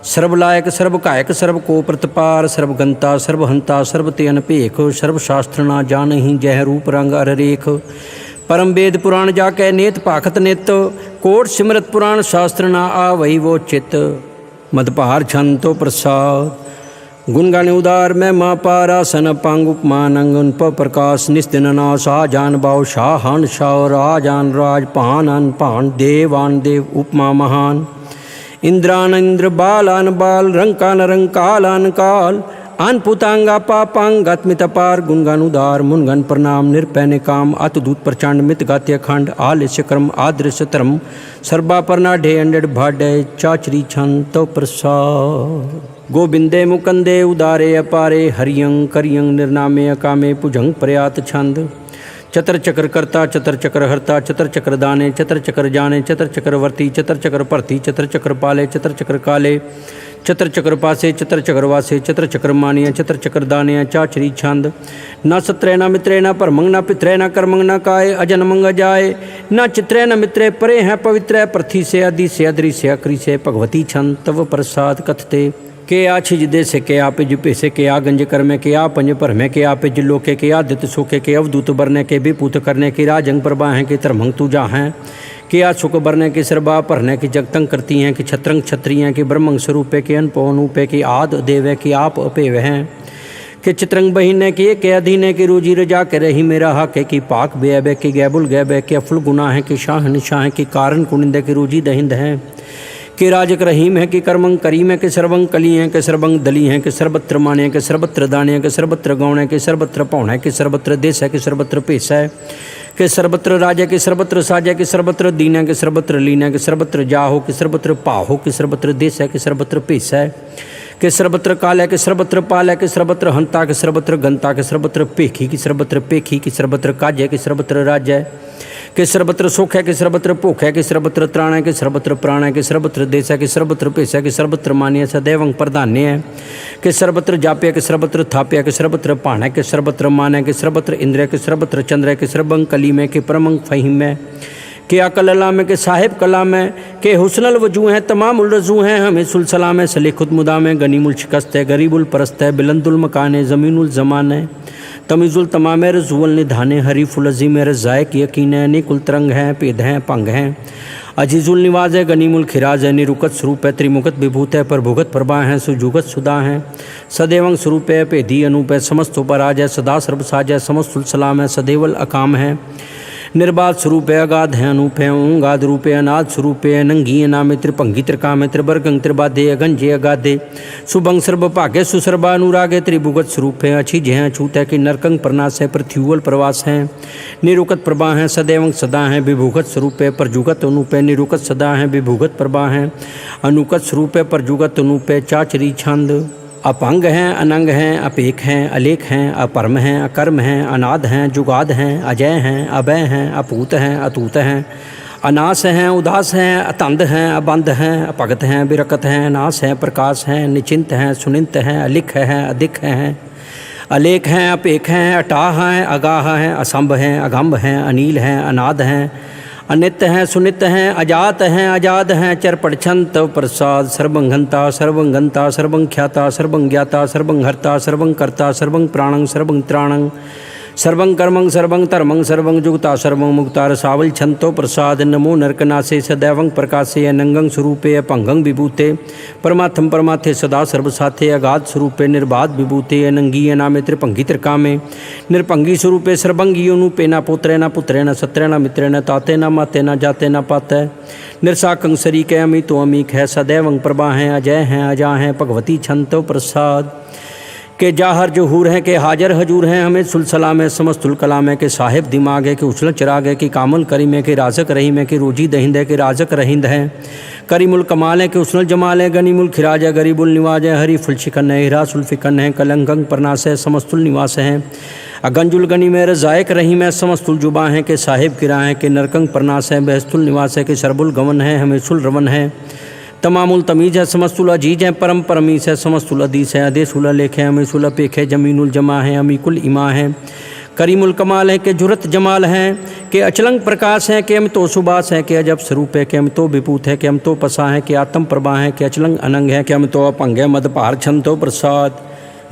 सर्वलायक सर्व कायक सर्व को प्रतपार सर्वगंता सर्वहंता सर्वते अनपेख सर्वशास्त्र ना जान ही जह रूप रंग अररेख परम वेद पुराण जाकै नेत पाखत नित कोट सिमरत पुराण शास्त्र ना आ वही वो चित मदपहार छंतो प्रसाद गुणगान उदार मैं माँ पारासन पांग उपमान अंगन प प्रकाश निस्दिन नाश जान बाव शाहान शाह राजान राज पान पान देवान देव उपमा महान इंद्रान इंद्र बालान बाल रंकान रंकालान काल आन पुतांगा पापांग गतमित पार गुणगान उदार मुनगन प्रणाम निरपैन काम अतदूत प्रचंड मित गात्य खंड आलस्य क्रम आदृश्य धर्म सर्वा परना ढे अंडे भाडे चाचरी छंत प्रसाद गोविंदे मुकंदे उदारे अपारे हरियं करियं निर्नामे अकामे पुजंग प्रयात छंद चतर चक्र करता चतर चक्र हरता चतर चक्र दाने चतर चक्र जाने चतर चक्र वर्ती चतर चक्र भरती चतर चक्र पाले चतर चक्र काले चतर चक्र पासे चतर चक्र वासे चतर चक्र मानिया चतर चक्र दानिया चाचरी छंद न सत्रे न मित्रे न परमंग न पित्रे न कर्मंग न काय अजन मंग जाए न चित्रे न मित्रे परे हैं पवित्र पृथ्वी से अदि से अदरी से अक्री से भगवती छंद तव प्रसाद कथते के आ छिज दे से के आप जुपे से के आ गंज कर्मे के आ पंज पर में के आप जिलोके के आदित्य सोके के अवधूत बरने के विपूत करने की राजंग प्रभा हैं कि तरमंग तुजा हैं कि आ सुख बरने की सरबा भरने की जगतंग करती हैं कि छत्रंग क्षत्रिय के ब्रह्मंग स्वरूपे के अनपोनूपे की आद देवे की आप अपेव हैं कि चित्रंग बहीने की के अधीने की रोजी रजा के रही मेरा हक है कि पाक बेबे की गैबुल गैबे के अफुल गुना है कि शाह निशाह की कारण कुनिंदे की रोजी दहिंद है कि राजक रहीम है कि कर्मंग करीम है कि सर्वंग कली हैं कि सर्वंग दली हैं कि सर्वत्र माने कि सर्वत्र दाने कि सर्वत्र गौण है कि सर्वत्र पौण है कि सर्वत्र देश है कि सर्वत्र पेश है कि सर्वत्र राजा कि सर्वत्र साजा कि सर्वत्र दीन है कि सर्वत्र लीन है कि सर्वत्र जाहो कि सर्वत्र पाहो कि सर्वत्र देश है कि सर्वत्र पेश है कि सर्वत्र काल है कि सर्वत्र पाल है कि सर्वत्र हंता कि सर्वत्र गंता कि सर्वत्र पेखी कि सर्वत्र पेखी कि सर्वत्र काज है कि सर्वत्र राज्य है कि सर्वत्र सुख है कि सर्वत्र भूख है कि सर्वत्र त्राण है कि सर्वत्र प्राण है कि सर्वत्र देश है कि सर्वत्र पेश है कि सर्वत्र मान्य सदैवं प्रधान्य है कि सर्वत्र जाप्य कि सर्वत्र थाप्य कि सर्वत्र पाण है कि सर्वत्र मान है कि सर्वत्र इंद्र है कि सर्वत्र चंद्र है कि सर्वंग कली में कि परमंग फहीम है कि अकलला में कि साहिब कला में कि हुस्नल वजू हैं तमाम उल रजू हैं हमें सुलसला में सलीखुद मुदा में गनीमुल शिकस्त है गरीबुल परस्त है बिलंदुल मकान है ज़मीनुल ज़मान है तमीज़ुल तमाम रजूल निधाने हरीफुल अजीम रज़ायक यकीन है निकुल तरंग हैं पेद हैं पंग हैं अजीजुल निवाज है, गनीमुल खिराज है, निरुकत स्वरूप है, त्रिमुखत विभूत है, प्रभुगत प्रभा है, सुजुगत सुधा है, सदैवं स्वरूप है, भेदी अनूप है, समस्त उपराज है, सदा सर्वसाज है, समस्तुल सलाम है, सदैवल अकाम है, निर्बाध स्वरूप है, अगाध है, अनूप है, ओंगाद रूप है, अनाद स्वरूप है, अनंगी नाम त्रिभंगी त्रिकाम त्रिवर्गं त्रिबाधे अगंजे अगाधे सुभंग सर्व भाग्य सुसर्बा अनुराग त्रिभुगत स्वरूप है, अछी जय अछूत है कि नरकंग प्रनाश है, पृथ्वीवल प्रवास है, निरुकत प्रभा है, सदैवं सदा है, विभुगत स्वरूप है, परजुगत अनूप है, निरुकत सदा है, विभुगत प्रभा है, अनुकत स्वरूप है, परजुगत अनूप है, चाचरी छंद अपंग हैं, अनंग हैं, अपेक हैं, अलेख हैं, अपरम हैं, अकर्म हैं, अनाद हैं, जुगाद हैं, अजय हैं, अभय हैं, अपूत हैं, अतूत हैं, अनास हैं, उदास हैं, अतंद हैं, अबंध हैं, अपगत हैं, विरकत हैं, नास हैं, प्रकाश हैं, निचिंत हैं, सुनिंत हैं, अलिख हैं, अधिक हैं, अलेख हैं, अपेक हैं, अटाह हैं, अगाह हैं, असंभ हैं, अगम्भ हैं, अनील हैं, अनाद हैं, अनित्य हैं, सुनित हैं, अजात हैं, अजाद हैं, चरपड़छंत प्रसाद सर्वंघंता सर्वंगंता सर्वंख्याता सर्वज्ञाता सर्वंहर्ता सर्वंकर्ता सर्वं प्राणं सर्वं त्राणं सर्वं कर्मं सर्वं धर्मं सर्वं जुगता सर्वं मुक्ता रसावल छंतो प्रसाद नमो नरकनासे सदैवं प्रकाशे अनंगं स्वरूपे अपंगं विभूते परमात्म परमाथे सदा सर्वसाथे अगाध स्वरूपे निर्बाध विभूते अनंगी नामे त्रिभंगी त्रिकामे निरभंगी स्वरूपे सर्वंगी अनुपे न पुत्रे न पुत्रे न सत्रे न मित्रे न ताते न माते न जाते न पाते निरसाकं शरीक अमितो अमीक है सदैवं प्रभा हैं अजय हैं अजा हैं भगवती छंतो प्रसाद के जाहर जहूर हैं के हाजर हजूर हैं हमें सुलसलाम है समस्तुल कलाम है के साहिब दिमाग है के उछल चिराग है कि कामल करीम है के राजक रहीम है के रोजी दहिंद है के राजक रहिंद है करीमुल कमाल है के उसनल जमाल है गनीमुल खिराज है गरीबुल निवाज है हरी फुलशिकन है हिरा सुल्फिकन है कलंगंग प्रनाश है समस्तुल निवास है अगंजुल गनी में रजायक रहीम है समस्तुल जुबा है के साहिब किरा है के नरकंग प्रनाश है बहस्तुल निवास है के शरबुल गवन है हमेशुल रवन है तमामुल तमीज़ है समस्तुल अजीज है परम परमीस है समस्तुल अदीस है अदेसुल लेख है अमीसुल अपेख है जमीनुल जमा है अमीकुल इमा है करीमुल कमाल है के जुरत जमाल है के अचलंग प्रकाश है के अमितो सुबास है के अजब स्वरूप है के अमितो विपूत है के अमितो पसा है के आत्म प्रभा है के अचलंग अनंग है के अमितो अपंग है मदपार छंतो प्रसाद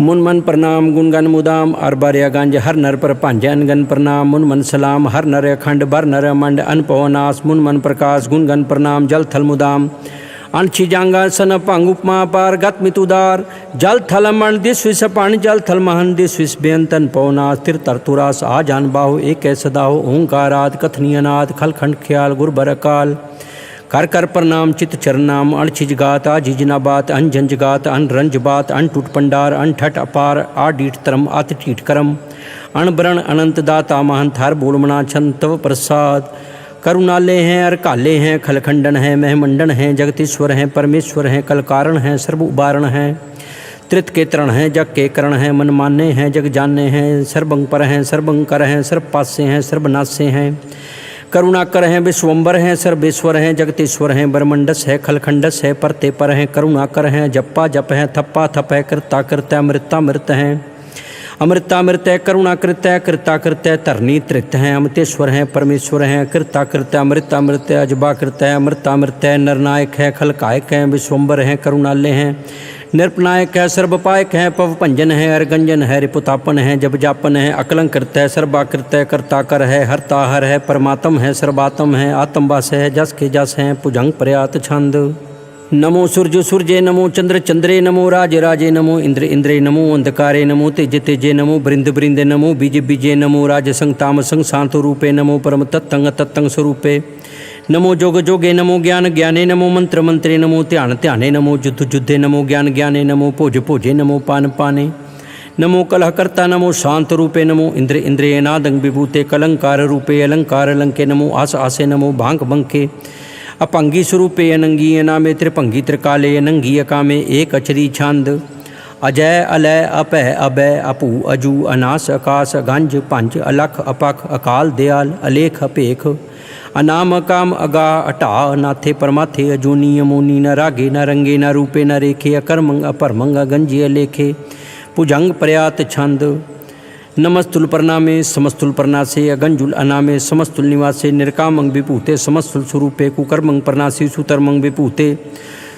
मुन मन प्रणाम गुणगन मुदाम अरबार्य गंज हर नर पर भांज अनगन प्रणाम मुन मन सलाम हर नर अखंड बर नर मंड अनपवनाश मुन मन प्रकाश गुणगन प्रणाम जल थल मुदाम अनछिजांगा सन भंग उपमा पार गत मितुदार जल थल मन दिस विष पाण जल थल महन दिस विष बेअंतन पवना स्थिर तरतुरास आ जान बाहु एक सदाहो ओंकाराद कथनी अनाद खलखंड ख्याल गुरबर अकाल कर कर प्रणाम चित चरनाम अणछिज गात आजिज नाबात अन जंज गात अन रंज बात अन टूट पंडार अन ठट अपार आ डीठ तरम अत ठीठ करम अण ब्रण अनंत दाता महंत हर बोलमना छंतव प्रसाद करुणाले हैं अरकाले हैं खलखंडन हैं महमंडन हैं जगतीश्वर हैं परमेश्वर हैं कलकारण हैं सर्व उबारण हैं त्रित के तरण हैं जग के करण हैं मन माने हैं जग जाने हैं सर्वंग पर हैं सर्वंग कर हैं सर्व पासे हैं सर्वनाशे हैं करुणाकर हैं विश्वम्बर हैं सर्वेश्वर हैं जगतीश्वर हैं ब्रह्मंडस है खलखंडस है परते पर हैं करुणाकर हैं जप्पा जप हैं थप्पा थप है कृता कृत्य मृता मृत हैं अमृतामृत है करुणाकृत है कृताकृत है तरनी तृत हैं अमृतेश्वर हैं परमेश्वर हैं कृताकृत है अमृतामृत है अजबाकृत है अमृतामृत है नरनायक है खलकायक हैं विश्वम्बर हैं करुणालय हैं निरपनायक है सर्वपायक है पवभंजन है अर्गंजन है रिपुतापन है जब जापन है अकलंकृत है सर्वाकृत है कर्ताकर है हरताहर है परमात्म है सर्वात्म है आत्मवास है जस के जस हैं भुजंग प्रयात छंद नमो सूर्य सूर्ये नमो चंद्र चंद्रे नमो राज राजे नमो इंद्र इंद्रे नमो अंधकारे नमो तेज तेजे नमो बृंद बृंदे नमो बीज बीजे नमो राजसंग तामसंग शांत रूपे नमो परम तत्तंग तत्तंग स्वरूपे नमो जोग जोगे नमो ज्ञान ज्ञाने नमो मंत्र मंत्रे नमो ध्यान ध्याने नमो युद्ध युद्धे नमो ज्ञान ज्ञाने नमो भोज भोजे नमो पान पाने नमो कलहकर्ता नमो शांत रूपे नमो इंद्र इंद्रिय नादंग विभूते कलंकार रूपे अलंकार अलंके नमो आस आसे नमो भांग बंके अपंगी स्वरूपे अनंगी अनामे त्रिभंगी त्रिकाले अनंगी अकामे एक अचरी छंद अजय अलय अपह अभय अपू अजू अनास आकाश गंज पंज अलख अपख अकाल दयाल अलेख अपेख अनाम अकाम अगा अटा नाथे परमाथे अजूनी अमोनी न रागे न रंगे न रूपे न रेखे अकर्मंग अपरमंग अगंजे अलेखे भुजंग प्रयात छंद नमस्तुल प्रणामे समस्तुल प्रणासे अगंजुल अनामे समस्तुल निवासे निर्कामंग विभूते समस्तुल स्वरूपे कुकर्मंग प्रणासी सुतर्मंग विभूते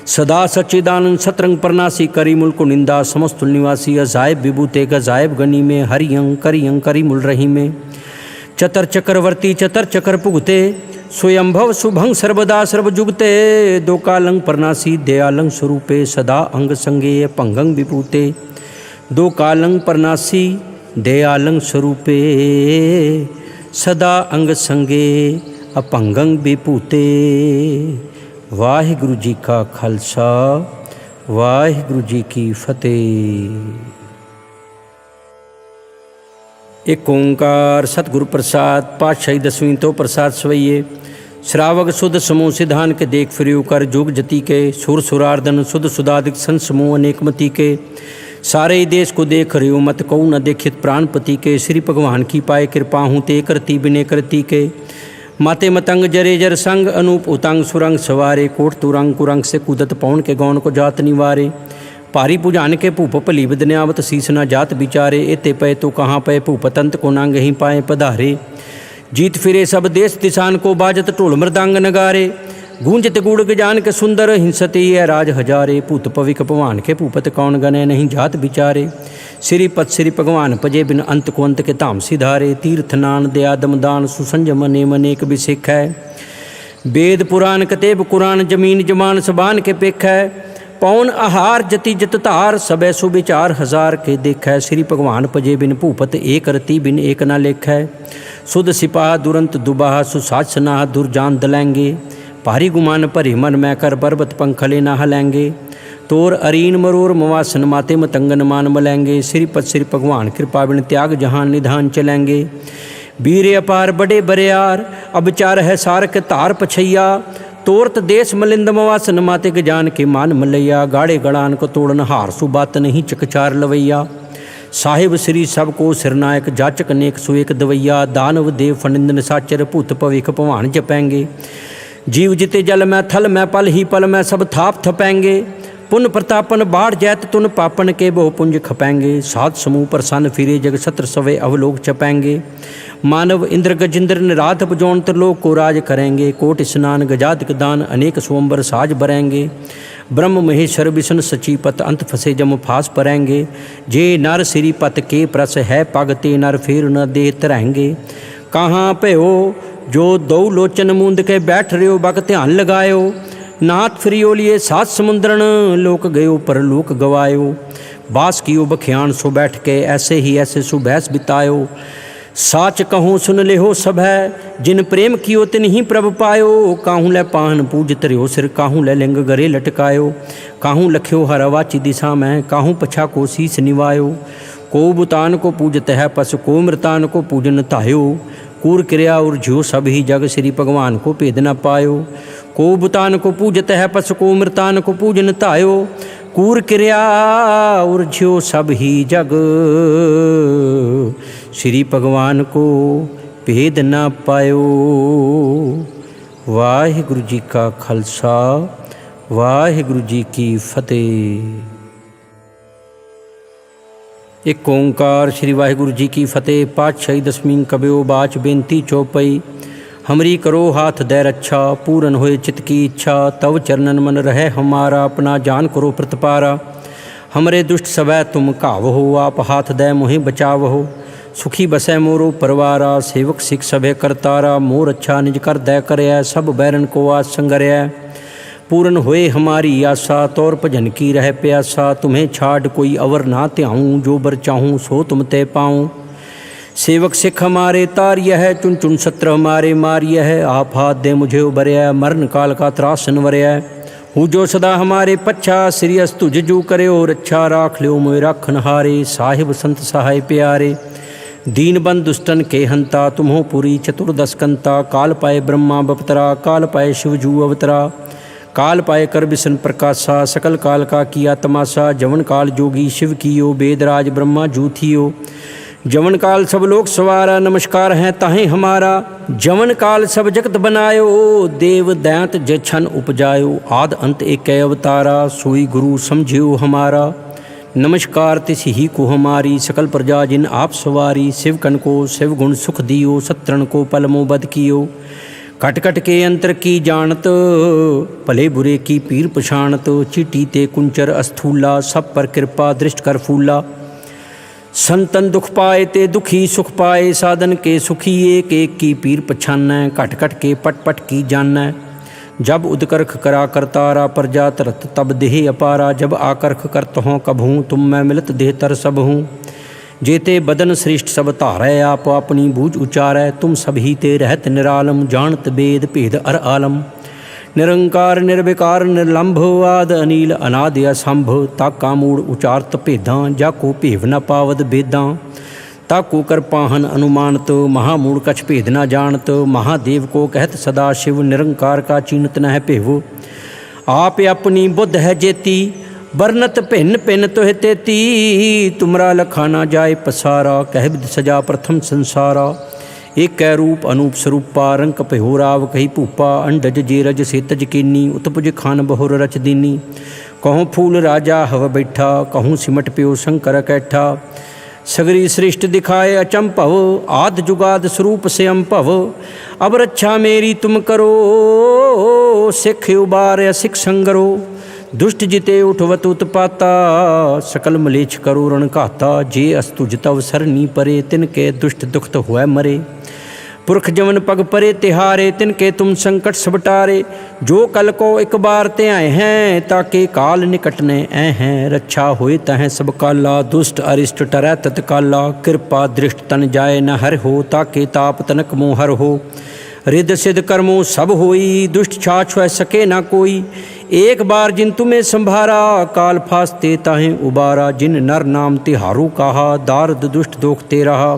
सदा सच्चिदानंद सतरंग प्रणासी करीमुल कुनिंदा समस्तुल निवासी अजायब विभूते गजायब गनी में हरियंग करियंग करीमुल रही में चतर चक्रवर्ती चतर चक्र भुगते स्वयंभव शुभं सर्वदा सर्वजुगते दो कालं परनासी दयालं स्वरूपे सदा अंग संगे पंगं विभूते दो कालं परनासी दयालं स्वरूपे सदा अंग संगे अपंगं विभूते। वाहिगुरु जी का खालसा वाहिगुरु जी की फतेह। एक ओंकार सतगुरु प्रसाद पातशाही दसवीं तो प्रसाद सवैये श्रावक शुद्ध समूह सिद्धान के देख फिरियो कर जोग जति के सुर सुरार्दन शुद्ध सुदादिक संत समूह अनेकमति के सारे ही देश को देख रहे हो मत कऊ न देखित प्राणपति के श्री भगवान की पाए कृपा हूँ ते करती बिने करती के माते मतंग जरे जर संग अनूप उतंग सुरंग सवारे कोट तुरंग कुरंग से कूदत पौन के गौन को जात निवारे भारी पुजान के भूप भली बदन्यावत शीस न जात बिचारे एते पै तो कहाँ पै भूपतंत को नंग ही पाए पधारे जीत फिरे सब देश दिशान को बाजत ढोल मृदंग नगारे गूंजत गुड़ गजान के सुंदर हिंसते है राज हजारे भूत पविक भगवान के भूपत कौन गने नहीं जात बिचारे श्रीपत श्री भगवान पजे बिन अंत को अंत के धाम सिधारे तीर्थ नान दया दमदान सुसंजम नेम अनेक बिसिख है वेद पुराण कतेब कुरान जमीन जमान सबान के पेख है पौन आहार जति जत धार सबै सुविचार हजार के देख है श्री भगवान पजे बिन भूपत एक रति बिन एक ना लेख है सुध सिपाह दुरंत दुबाह सुसाज सनाह दुर्जान दलेंगे भारी गुमान भरी मन मैं कर पर्वत पंखले ना हलेंगे तोर अरीन मरोर मवासन माते मतंगन मान मलेंगे श्रीपत श्री भगवान कृपा बिन त्याग जहान निधान चलेंगे वीर अपार बड़े बरियार अब चार है सारक तार पछैया तोरत देश मलिंद मवासन माते गजान के मान मलैया गाड़े गड़ान को तोड़न हार सुबात नहीं चकचार लवैया साहिब श्री सबको सिरनायक जाचक नेक सुएक दवैया दानव देव फनिंदन साचर भूत भविख भवान जपेंगे जीव जिते जल में थल में पल ही पल में सब थाप थपेंगे पुन प्रतापन बाढ़ जैत तुन पापन के बहु पुंज खपेंगे साध समूह प्रसन्न फिरे जग सत्र सवे अवलोक चपेंगे मानव इंद्र गजिंद्र निराध बजौन त्रिलोक को राज करेंगे कोट स्नान गजादिक दान अनेक स्वंबर साज बरेंगे ब्रह्म महेश्वर विष्णु सचीपत अंत फसे जम फास परेंगे जे नर श्री पत के प्रस है पगते नर फेर न दे तरहेंगे कहाँ पे हो जो दो लोचन मूंद के बैठ रहे हो बक ध्यान लगायो नाथ फिरियो लिए सात समुद्रन लोक गयो पर लोक गवायो बास कियो बख्यान सो बैठ के ऐसे ही ऐसे सुबहस बितायो साच कहूँ सुन ले हो सब है जिन प्रेम कियो तिन ही प्रभ पायो काहूँ लै पाहन पूज तरियो सिर काहूँ लै लिंग गरे लटकायो काहूँ लख्यो हरवाची दिशा में काहूँ पछा को शीस निवायो को बुतान को पूजत है पस को मृतान को पूजन तायो कूर क्रिया और ज्यो सब ही जग श्री भगवान को भेद न पायो को बुतान को पूजत है पस को मृतान को पूजन तायो कूर क्रिया और ज्यो सब ही जग श्री भगवान को भेद न पायो। वाहिगुरु जी का खालसा वाहिगुरु जी की फतेह। एक ओंकार श्री वाहिगुरु जी की फतेह। पातशाही दसवीं कब्यो बाच बेनती चौपई हमरी करो हाथ दै रक्षा पूरन होए चित की इच्छा तव चरणन मन रहे हमारा अपना जान करो प्रतिपारा हमरे दुष्ट सवै तुम कावहो आप हाथ दै मोहि बचावहो सुखी बसै मोरो परवारा सेवक सिख सभे करतारा मोर अच्छा निज कर दै करया सब बैरन को आज संगरया पूरन होए हमारी आशा तौर भजन की रह प्यासा तुम्हें छाड़ कोई अवर ना त्याऊँ जो बर चाहूँ सो तुम ते पाऊँ सेवक सिख हमारे तार्य है चुन चुन सत्र हमारे मार्य है आप हाथ दे मुझे उबरया मरण काल का त्रास नवरया हूँ जो सदा हमारे पच्छा श्री अस्तु जजू करे और अच्छा राख लो मोए राखन हारे साहिब संत सहाय प्यारे दीन बंद दुष्टन के हंता तुम्हो पुरी चतुर्दश कंता काल पाए ब्रह्मा बपतरा काल पाए शिवजू अवतरा काल पाए कर बिसन प्रकाशा सकल काल का किया तमाशा जवन काल जोगी शिव कियो वेदराज ब्रह्मा जू थियो जवन काल सब लोक सवारा नमस्कार हैं ताहें हमारा जवन काल सब जगत बनायो देव दैंत जछन उपजायो आद अंत एक अवतारा सोई गुरु समझियो हमारा नमस्कार तिस ही को हमारी सकल प्रजा जिन आप सवारी शिवकन को शिव गुण सुख दियो सत्रन को पलमो बद कियो कट कट के अंतर की जानत भले बुरे की पीर पछाणत चिटी ते कुंचर अस्थूला सब पर कृपा दृष्ट कर फूला संतन दुख पाए ते दुखी सुख पाए, साधन के सुखी एक एक की पीर पछानੈ, घट घट के पट पट की जानੈ। जब उदकर्ख करा करतारा, प्रजा तरत तब देह अपारा। जब आकर्ख करत हों कबहूँ, तुम मैं मिलत देह तर सब हूँ। जेते बदन श्रेष्ठ सब धारै, आप अपनी बूझ उचारै। तुम सभी ते रहत निरालम, जानत वेद भेद अर आलम। निरंकार निर्विकार निर्लंभ, आद अनील अनाद असंभ। ताका मूड़ उचारत भेदां, जाको भेव न पावद बेदां। ताको कर पाहन अनुमानत, महामूड़ कछ भेद न जानत। महादेव को कहत सदा शिव, निरंकार का चीनत न है भेव। आप अपनी बुद्ध है जेती, बरनत भिन्न भिन्न तुह तेती। तुमरा लखा न जाए पसारा, कह विद सजा प्रथम संसारा। एक कै रूप अनूप स्वरूपा, रंक भयो राव कही भूपा। अंडज जेरज सेतज कीनी, उत्पुज खान बहुर रच दीनी। कहूँ फूल राजा हव बैठा, कहूँ सिमट प्यो शंकर कैठा। सगरी श्रेष्ठ दिखाए अचंभव, आद जुगाद स्वरूप से अम्भव। अब रक्षा मेरी तुम करो, सिख उबार सिख संगरो। दुष्ट जिते उठवत उत्पाता, सकल मलेच्छ करो रण घाता। जे अस्तुज तव सरनी परे, तिनके दुष्ट दुखत हुए मरे। पुरख जवन पग परे तिहारे, तिनके तुम संकट सब टारे। जो कल को एक बार ते आए हैं, ताके काल निकट ने ऐ हैं। रक्षा होए तहें सब काला, दुष्ट अरिष्ट टरै तत्काला। कृपा दृष्ट तन जाए न हर हो, ताके ताप तनक मोह हर हो। रिद सिद्ध कर्मों सब होई, दुष्ट छाछ हुए सके ना कोई। एक बार जिन तुम्हें संभारा, काल फासते ताहें उबारा। जिन नर नाम तिहारू कहा, दारद दुष्ट दोख ते रहा।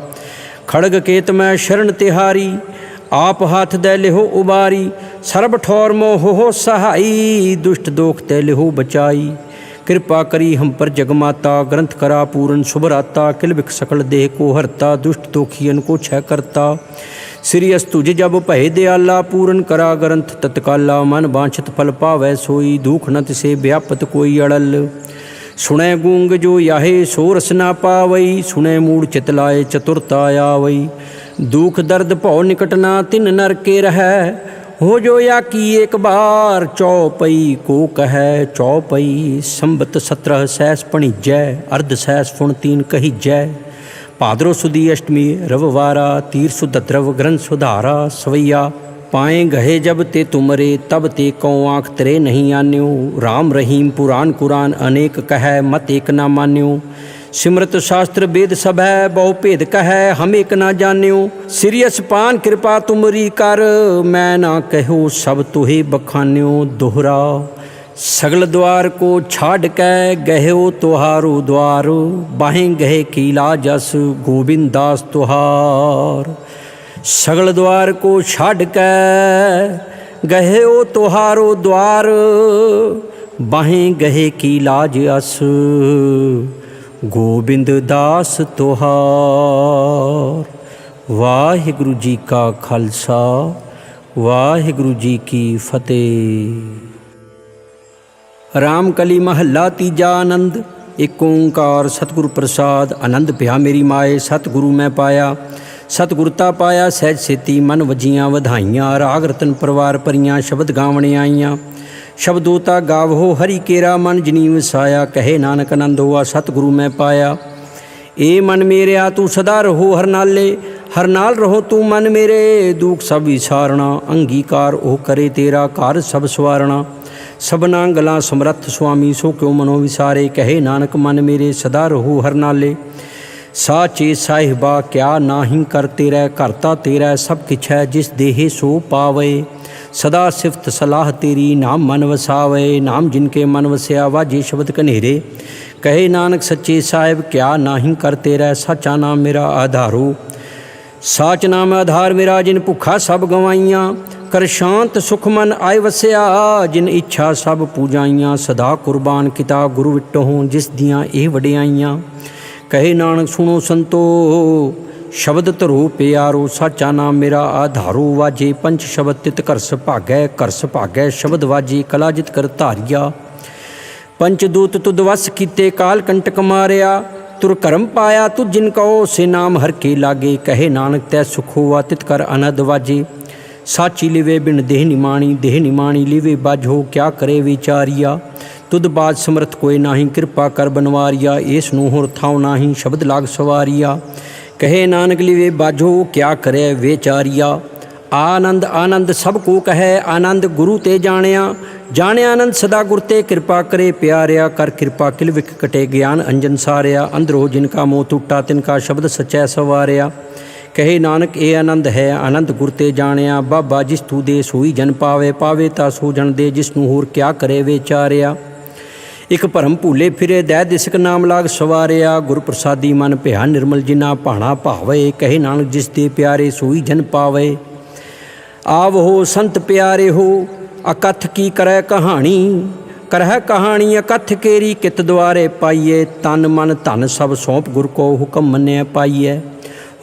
खड़ग केत मैं शरण तिहारी, आप हाथ दे लिहो उबारी। सर्ब ठौर मोह हो सहाई, दुष्ट दोख ते लिहो बचाई। कृपा करी हम पर जगमाता, ग्रंथ करा पूरन शुभ राता। किलबिख सकल देह को हरता, दुष्ट दोखियन को क्षय करता। श्री अस्तुज जब भय दयाला, पूरन करा ग्रंथ तत्काला। मन वांछित फल पावै सोई, दुख न तिसे व्यापत कोई अड़ल। सुनै गूंग जो याहे सो रस ना पावई, सुनै मूढ़ चितलाए चतुरता आवई। दुख दर्द भौ निकट ना तिन नर के रहै, हो जो या की एक बार। चौपई को कहै चौपई, संबत 17 सहस पणिजै। अर्ध सहस फुण 3 कहिजै। भाद्रो सुदी अष्टमी रविवारा, तीर सुदद्रव ग्रंथ सुधारा। सवैया पाएँ गहे जब ते तुमरे, तब ते कौं आँख तरे नहीं आन्यो। राम रहीम पुराण कुरान अनेक कहै, मत एक ना मान्यो। सिमरत शास्त्र वेद सब है, बहु भेद कहै हम एक ना जान्यो। सिरियस पान कृपा तुमरी कर, मैं ना कहो सब तुहे बखान्यो। दोहरा सगल द्वार को छाड़ कै, गहो तुहारो द्वार। बाहें गहे कीला जस, गोविंद दास तुहार। सगल द्वार को छाड़ कै, गहे ओ तुहारो द्वार। बाहें गहे की लाज अस, गोविंद दास तुहार। वाहिगुरु जी का खालसा, वाहिगुरु जी की फतेह। रामकली महला तीजा आनंद। एक ओंकार सतगुरु प्रसाद, आनंद पिया मेरी माए। सतगुरु मैं पाया, सतगुरता पाया सहज सेती। मन वजियाँ वधाइयाँ, राग रतन परवार परियाँ। शब्द गावणे आईयाँ, शब्दोता गावहो हरि केरा। मन जिनी वसाया, कहे नानक आनंद हुआ सतगुरु मैं पाया। ए मन मेरेया तू सदा रहो हर नाले, हर नाल रहो तू मन मेरे। दुख सब विसारना, अंगीकार ओ करे तेरा। कार सब सवारना, सबना गलां समरथ स्वामी। सो क्यों मनो विसारे, कहे नानक मन मेरे। सदा रहो हर नाले, साचे साहिबा क्या नाही कर तेरै। करता तेरा सब किछ है, जिस देहे सो पावे। सदा सिफत सलाह तेरी, नाम मन वसावे। नाम जिनके मन वसया, वाजे शब्द कनेरे। कहे नानक सच्चे साहिब क्या नाही कर तेरै। साचा नाम मेरा आधारो, साच नाम आधार मेरा। जिन भुखा सब गवाइयाँ, कर शांत सुख मन आय वसया। जिन इच्छा सब पूजाइयाँ, सदा कुर्बान किता गुरु विटों। जिस दियाँ ए वडियाइयाँ, कहे नानक सुनो संतो। शब्द धरो प्यारो, साचा नाम मेरा आधारो। वाजे पंच शब्द तित करस भागै, करस भागै शब्द वाजे। कला जित कर धारिया, पंचदूत तुद वस कीते। काल कंटक मारिया, तुर करम पाया। तुझ जिन कहो से नाम हर के लागे। कहे नानक तै सुख हुआ, तित कर अनद वाजे। साची लिवे बिन देह निमाणी, देह निमाणी लिवे बाझो। क्या करे विचारिया, तुद बाज समर्थ कोई नाही, कृपा कर बनवारिया, इस नूं होर थाव नाही, शब्द लाग सवारिया। कहे नानक लिवे बाजो, क्या करे विचारिया। आनंद आनंद सब को कहे, आनंद गुरु ते जानिया, जाने आनंद सदा गुर ते, कृपा करे प्यारिया, कर कृपा किल विक कटे, ज्ञान अंजन सारिया। अंदरो जिनका मोह टूटा, तिनका शब्द सचै सवारिया। कहे नानक ये आनंद है, आनंद गुर ते जानिया, बाबा जिस तू दे सोई जन पावे, पावे ता सो जन दे, जिसनूं होर क्या करे विचारिया। एक भरम भूले फिरे, दै दिसक नाम लाग सवारिया, गुर प्रसादी मन भया निर्मल, जिना भाणा भावे, कहे नानक जिस दे प्यारे सोई जन पावे। आव हो संत प्यारे हो, अकथ की करੈ कहानी, करह कहानी अकथ केरी, कित द्वारे पाइए, तन मन धन सब सौंप गुर को, हुक्म मन्य पाइए।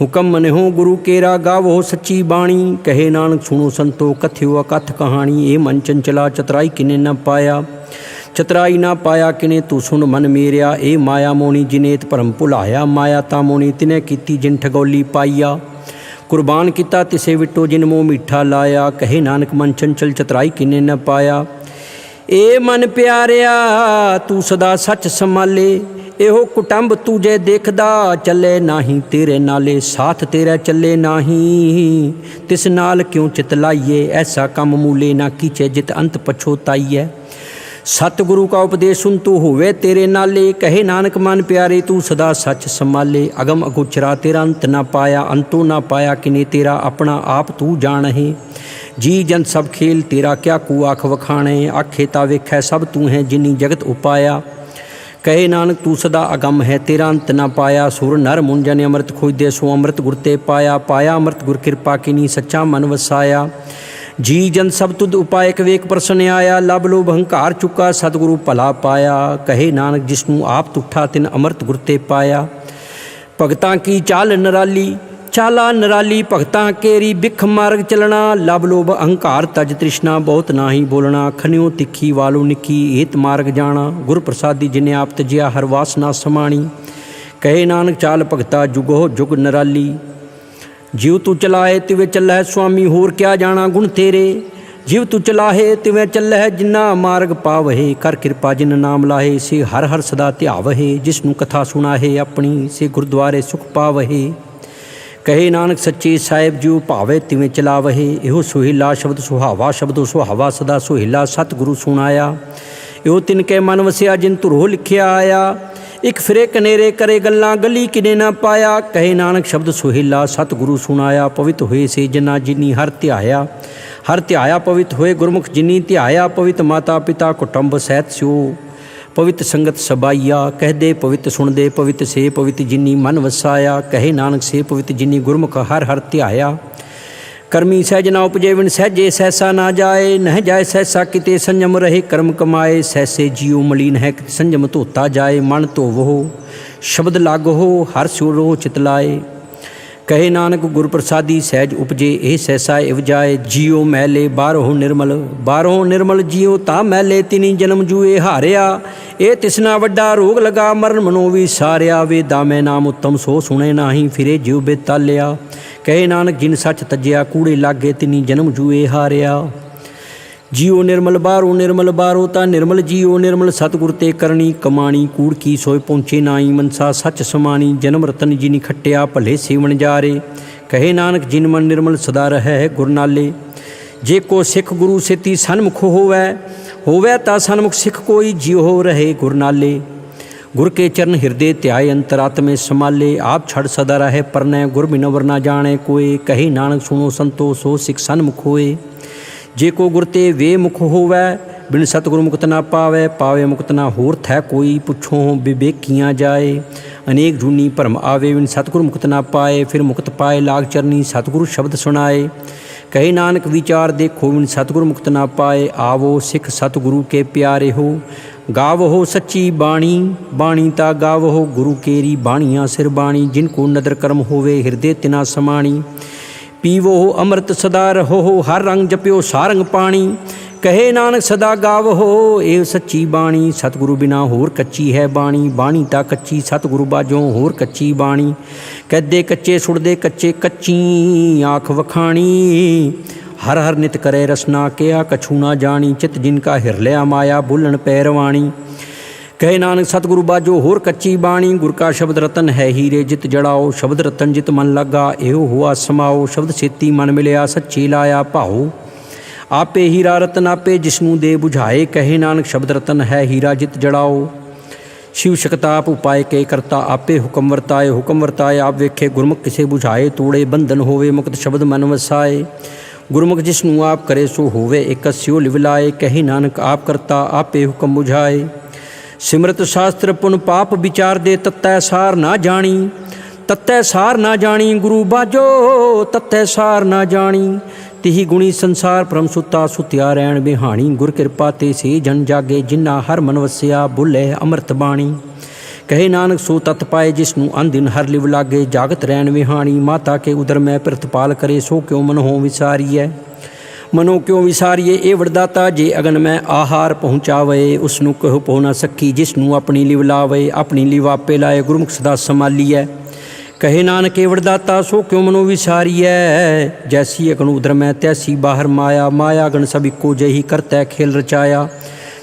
हुक्म मन्यो गुरु केरा, गावो सच्ची बाणी, कहे नानक सुनो संतो, कथ्यो अकथ कहानी। ए मन चंचला चतराई किने न पाया, चतराई ना पाया किने तू सुन मन मेरिया। ए माया मोनी जिनेत भरम भुलाया, माया ता मोनी तिने कीती जिन ठगौली पाइया। कुर्बान किता तिसे विटो, जिन मोह मीठा लाया, कहे नानक मन चंचल चतराई किने न पाया। ए मन प्यारिया तू सदा सच संभाले, एहो कुटुंब तुझे देखदा, चले नाही तेरे नाले, साथ तेरा चले नाही, तिस नाल क्यों चित लाइए, ऐसा कम मूले ना कीचे, जित अंत पछोताइए। सतगुरु का उपदेश सुन तू होवे तेरे नाले, कहे नानक मन प्यारे तू सदा सच संभाले। अगम अगोचरा तेरा अंत ना पाया, अंतो ना पाया किने तेरा, अपना आप तू जान है। जी जन सब खेल तेरा, क्या कू आख वखाणे, आखे ता वेखै सब तू है, जिनी जगत उपाया। कहे नानक तू सदा अगम है, तेरा अंत ना पाया, सुर नर मुन जन अमृत खोजदे, सो अमृत गुर ते पाया। पाया अमृत गुर कृपा किनी, सच्चा मन वसाया। जी जन सब तुद उपाय विवेक प्रसन्न आया, लब लोभ हंकार चुका, सतगुरु भला पाया। कहे नानक जिसनूं आप तुठा, तिन अमृत गुर ते पाया। भगतां की चाल निराली, चाला निराली भगतां केरी, बिख मार्ग चलना, लब लोभ अहंकार तज तृष्णा, बहुत नाही बोलना, खनियो तिखी वालो निकी, एत मार्ग जाना। गुर प्रसादी जिने आप तजिया, हर वासना समाणी। कहे नानक चाल भगता जुगो जुग निराली, जीव तू चलाए तिवे चलै स्वामी, होर क्या जाना गुण तेरे। जीव तू चलाहे तिवें चलै, जिन्ना मार्ग पावहे, कर कृपा जिन नाम लाहे, से हर हर सदा ध्यावहे। जिसनूं कथा सुनाहे अपनी, से गुरुद्वारे सुख पावहे। कहे नानक सच्चे साहिब जीव भावे तिवें चलावहे, इहो सुहेला शब्द सुहावा, शब्दो सुहावा सदा सुहेला, सतगुरु सुनाया। इहो तिनके मन वसिया, जिन धुरो लिखिया आया। एक फिरे कनेरे करे गल्लां, गली किने ना पाया। कहे नानक शब्द सुहेला, सतगुरु सुनाया। पवित होए से जना जिनी हर ध्याया, हर ध्याया पवित होए गुरमुख जिनी ध्याया। पवित माता पिता कुटुंब सहित स्यो, पवित संगत सबाइया। कह दे पवित सुन दे, पवित से पवित जिनी मन वसाया। कहे नानक से पवित जिनी गुरमुख हर हर ध्याया। कर्मी सहज ना उपजे, विन सहजे सहसा ना जाए, नह जाए सहसा किते, संयम रहे कर्म कमाए। सहसे जियो मलिन है, संयम धोता जाए, मन धोवो शब्द लागो, हर सुरो चितलाए। कहे नानक गुर प्रसादी सहज उपजे, ए सहसा इव जाए। जियो मैले बारहो निर्मल, बारहो निर्मल जियो ता मैले, तिनी जन्म जूए हारिया। ए तिसना वड्डा रोग लगा, मरण मनो भी सारिया। वे दामे नाम उत्तम सो सुने नाही, फिरे जियो बेतालिया। कहे नानक जिन सच तजिया, कूड़े लागे तिनी जन्म जूए हारिया। जियो निर्मल बारो, निर्मल बारो ता निर्मल जियो निर्मल। सतगुर ते करनी कमाणी, कूड़ की सोय पहुँचे नाई। मनसा सच समानी, जन्म रतन जिनी खट्टिया, भले सेवन जारे। कहे नानक जिन मन निर्मल सदा रहे गुर नाले। जे को सिख गुरु सेती सन्मुख होवै, होवै ता सन्मुख सिख कोई, जियो हो रहे गुर नाले। गुर के चरण हृदय ध्याय, अंतरात्मे संभाले। आप छड़ सदा रहे परनै, गुर बिनवर ना जाने कोय। कहे नानक सुनो संतो, सो सिख सन्मुख होए। जे को गुर ते वे मुख होवै, बिन सतगुरु मुक्त ना पावै। पावे मुक्त ना होर थै कोई, पुछो विवेकियाँ जाए। अनेक जूनी भरम आवे, बिन सतगुरु मुक्त ना पाए। फिर मुक्त पाए लाग चरनी, सतगुरु शब्द सुनाए। कहे नानक विचार देखो, बिन सतगुरु मुक्त ना पाए। आवो सिख सतगुरु के प्यारे हो, गावहो सच्ची बाणी। बाणी ता गावहो गुरु केरी, बाणियाँ सिर बाणी। जिनको नदर कर्म होवे, हृदय तिना समाणी। पीवो अमृत सदा रहो, हर रंग जप्यो सारंग पानी। कहे नानक सदा गावहो, एव सच्ची बाणी। सतगुरु बिना होर कच्ची है बाणी, बाणी ता कच्ची सतगुरु बाजों होर कच्ची बाणी। कहदे कच्चे सुड़दे कच्चे, कच्ची आँख वखाणी। हर हर नित करे रसना, किया कछु ना जानी, चित जिनका हिरलिया माया, बुलन पैरवाणी। कहे नानक सतगुरु बाजो होर कच्ची बाणी, गुर का शब्द रतन है हीरे जित जड़ाओ, शब्द रतन जित मन लगा एहो हुआ समाओ, शब्द छेती मन मिलिया सच्ची लाया भाओ। आपे हीरा रतन आपे जिसनू दे बुझाए, कहे नानक शब्द रतन है हीरा जित जड़ाओ। शिव शक्ताप उपाय के करता, आपे हुक्म वर्ताए आप वेखे, गुरमुख किसे बुझाए, तोड़े बंधन होवे मुक्त शब्द मन वसाए। गुरमुख जिसनू आप करे सो होवे, एक स्यो लिवलाए, कहे नानक आप करता आपे हुक्म बुझाए। सिमरत शास्त्र पुन पाप विचार दे, तत्तै सार ना जानी, तत्तै सार ना जानी, गुरु बाजो तत्तै सार ना जानी। तिही गुणी संसार परम सुता, सुत्या रैण बिहाणी, गुर कृपा ते से जन जागे, जिन्ना हर मन वसिया, बुले अमृत बाणी। कहे नानक सो तत् पाए, जिसनू अन दिन हर लिव लागे, जागत रैन विहाणी। माता के उदर में प्रतपाल करे, सो क्यों मन हो विसारिय, मनो क्यों विसारिए। ए वरदाता जे अगन में आहार पहुँचावे, उसनू कहो पो न सकी, जिसनू अपनी लिव लावे, अपनी लिव आपे लाए, गुरमुख सदा संभालिए। कहे नानक ए वरदाता सो क्यों मनो विसारिय, जैसी अगन उदर में तैसी बाहर माया, माया गण सब इको जही करतै खेल रचाया।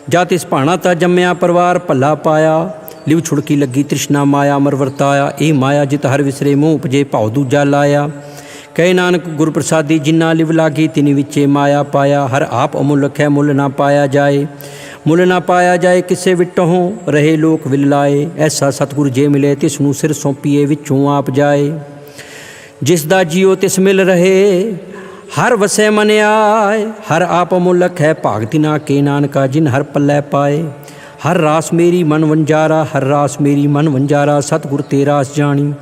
जात इस भाणा ता जम्या परिवार भला पाया, लिव छुड़की लगी तृष्णा माया मर वर्ताया। ए माया जित हर विसरे, मोह उपजे भाव दूजा लाया। कहे नानक गुर प्रसादी, जिन्ना लिव लागी तिनि विचे माया पाया। हर आप अमुलक है मुल ना पाया जाए, मुल ना पाया जाए, किसे विटों रहे लोक विल लाए। ऐसा सतगुर जे मिले, तिसनू सिर सौंपीए, विचों आप जाए। जिसदा जियो तिस मिल रहे, हर वसै मन आए। हर आप अमुलक है भाग तिना के, नानका जिन हर पल्लै पाए। हर रास मेरी मन वंजारा, हर रास मेरी मन वंजारा, सतगुर ते रास जानी।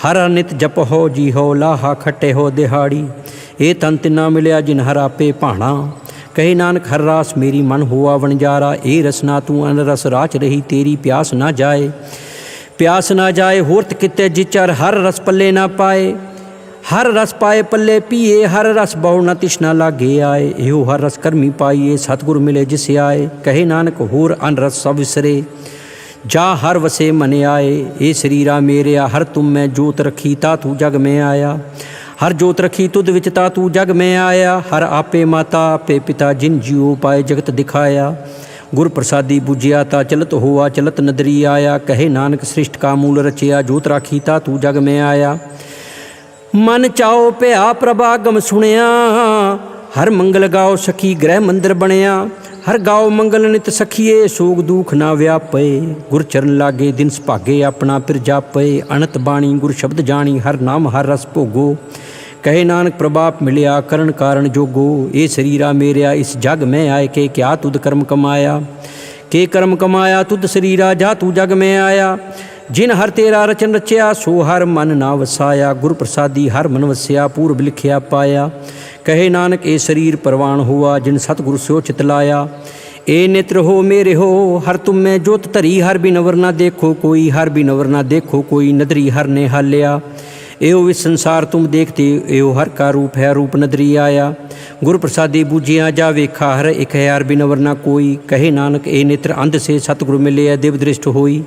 हर नित जप हो जी हो, लाहा खट्टे हो दिहाड़ी। ए तन तिना मिलिया जिन हर आपे भाणा, कहे नानक हर रास मेरी मन हुआ वणजारा। ए रसना तू अन रस राच रही, तेरी प्यास ना जाए, प्यास ना जाए। होरत किते जिचर हर रस पल्ले ना पाए, हर रस पाए पल्ले पिए। हर रस बहु न तिष्णा लागे आए, एहो हर रस कर्मी पाइए, सतगुर मिले जिसे आए। कहे नानक होर अन रस सब विसरे, जा हर वसे मन आए। ए शरीरा मेरेया, हर तुम में जोत रखी, ता तू जग में आया। हर जोत रखी तुद विच, ता तू जग में आया। हर आपे माता आपे पिता, जिन जियो पाए जगत दिखाया। गुर प्रसादी बुझिया, ता चलत हुआ चलत नदरी आया। कहे नानक सृष्ट का मूल रचिया, जोत राखी ता तू जग में आया। मन चाओ भया प्रभागम सुनिया, हर मंगल गाओ सखी गृह मंदिर बनया। हर गाओ मंगल नित सखिए, सोग दुख ना व्यापे। गुर चरण लागे दिन सुभागे, अपना फिर जापे। अनत बाणी गुर शब्द जानी, हर नाम हर रस भोगो। कहे नानक प्रभाप मिलिया, करण कारण जोगो। ए शरीरा मेरिया, इस जग में आए के क्या तुद कर्म कमाया। के कर्म कमाया तुद शरीरा, जा तू जग में आया। जिन हर तेरा रचन रचिया, सो हर मन ना वसाया। गुर प्रसादी हर मन वसिया, पूर्व लिखिया पाया। कहे नानक ए शरीर परवान हुआ, जिन सतगुरु स्यो चितलाया। ए नेत्र हो मेरे हो, हर तुम में जोत धरी। हर बिनवर ना देखो कोई, हर बिनवर ना देखो कोई, नदरी हर ने हालिया। एहो इस संसार तुम देखते, एहो हर का रूप है, रूप नदरी आया। गुर प्रसादी बूझिया, जा वेखा हर एक है, हर बिनवर ना कोई। कहे नानक ए नेत्र अंध से सतगुरु मिले, दिव दृष्ट होई।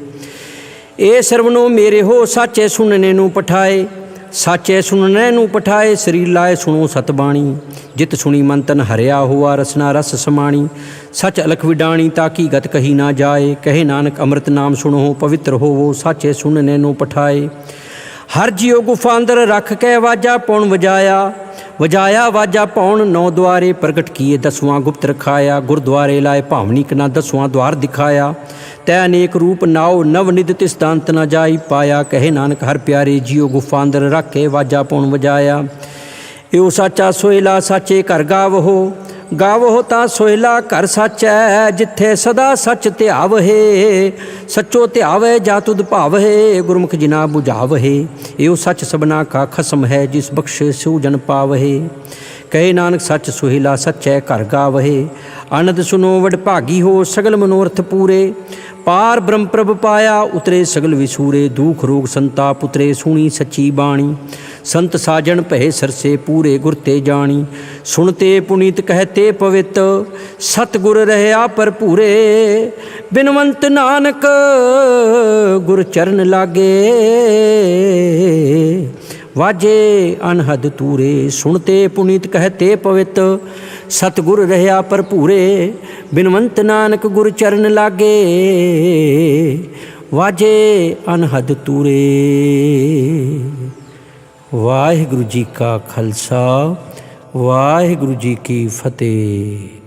ए सरवणो मेरे हो, साचे सुनने नू पठाए। साचे सुनने नू पठाए, शरीर लाए सुनो सतबाणी। जित सुनी मन तन हरिया हुआ, रसना रस समाणी। सच अलख विडाणी, ताकि गत कही ना जाए। कहे नानक अमृत नाम सुनो, पवित्र होवो, साचे सुनने नू पठाए। हर जियो गुफा अंदर रख के, वाजा पौन वजाया। वजाया वाजा पौन, नौ द्वारे प्रगट किए, दसवां गुप्त रखाया। गुरुद्वारे लाए भावनी कना, दसवां द्वार दिखाया। तै अनेक रूप नाओ, नव निध तिस दांत न जाई पाया। कहे नानक हर प्यारे जियो, गुफा अंदर रख के वाजा पौन वजाया। एओ साचा सोहेला, साचे घर गावहो। गावहो ता सोहेला घर साचै, जिथे सदा सच ध्यावहे। सच्चो ध्यावै जा तुद भावहे, गुरमुख जिना बुझावहे। एओ सच सबना का खसम है, जिस बख्शे सो जन पावहे। कहे नानक सच सुहेला, सच्चै घर गावहे। आनंद सुनो वड भागी हो, सगल मनोरथ पूरे। पार ब्रह्म प्रभ पाया, उतरे सगल विसूरे। दुख रोग संताप उतरे, सुनी सच्ची बाणी। संत साजन भय सरसे, पूरे गुर ते जानी। सुनते पुनीत कहते पवित, सतगुर रहया भरपूरे। बिनवंत नानक गुर चरण लागे, ਵਾਜੇ ਅਨਹਦ ਤੂਰੇ। ਸੁਣਤੇ ਪੁਨੀਤ ਕਹਤੇ ਪਵਿੱਤ, ਸਤਿਗੁਰ ਰਹਿਆ ਭਰਪੂਰੇ। ਬਿਨਵੰਤ ਨਾਨਕ ਗੁਰ ਚਰਨ ਲਾਗੇ, ਵਾਜੇ ਅਨਹਦ ਤੂਰੇ। ਵਾਹਿਗੁਰੂ ਜੀ ਕਾ ਖਾਲਸਾ, ਵਾਹਿਗੁਰੂ ਜੀ ਕੀ ਫਤਿਹ।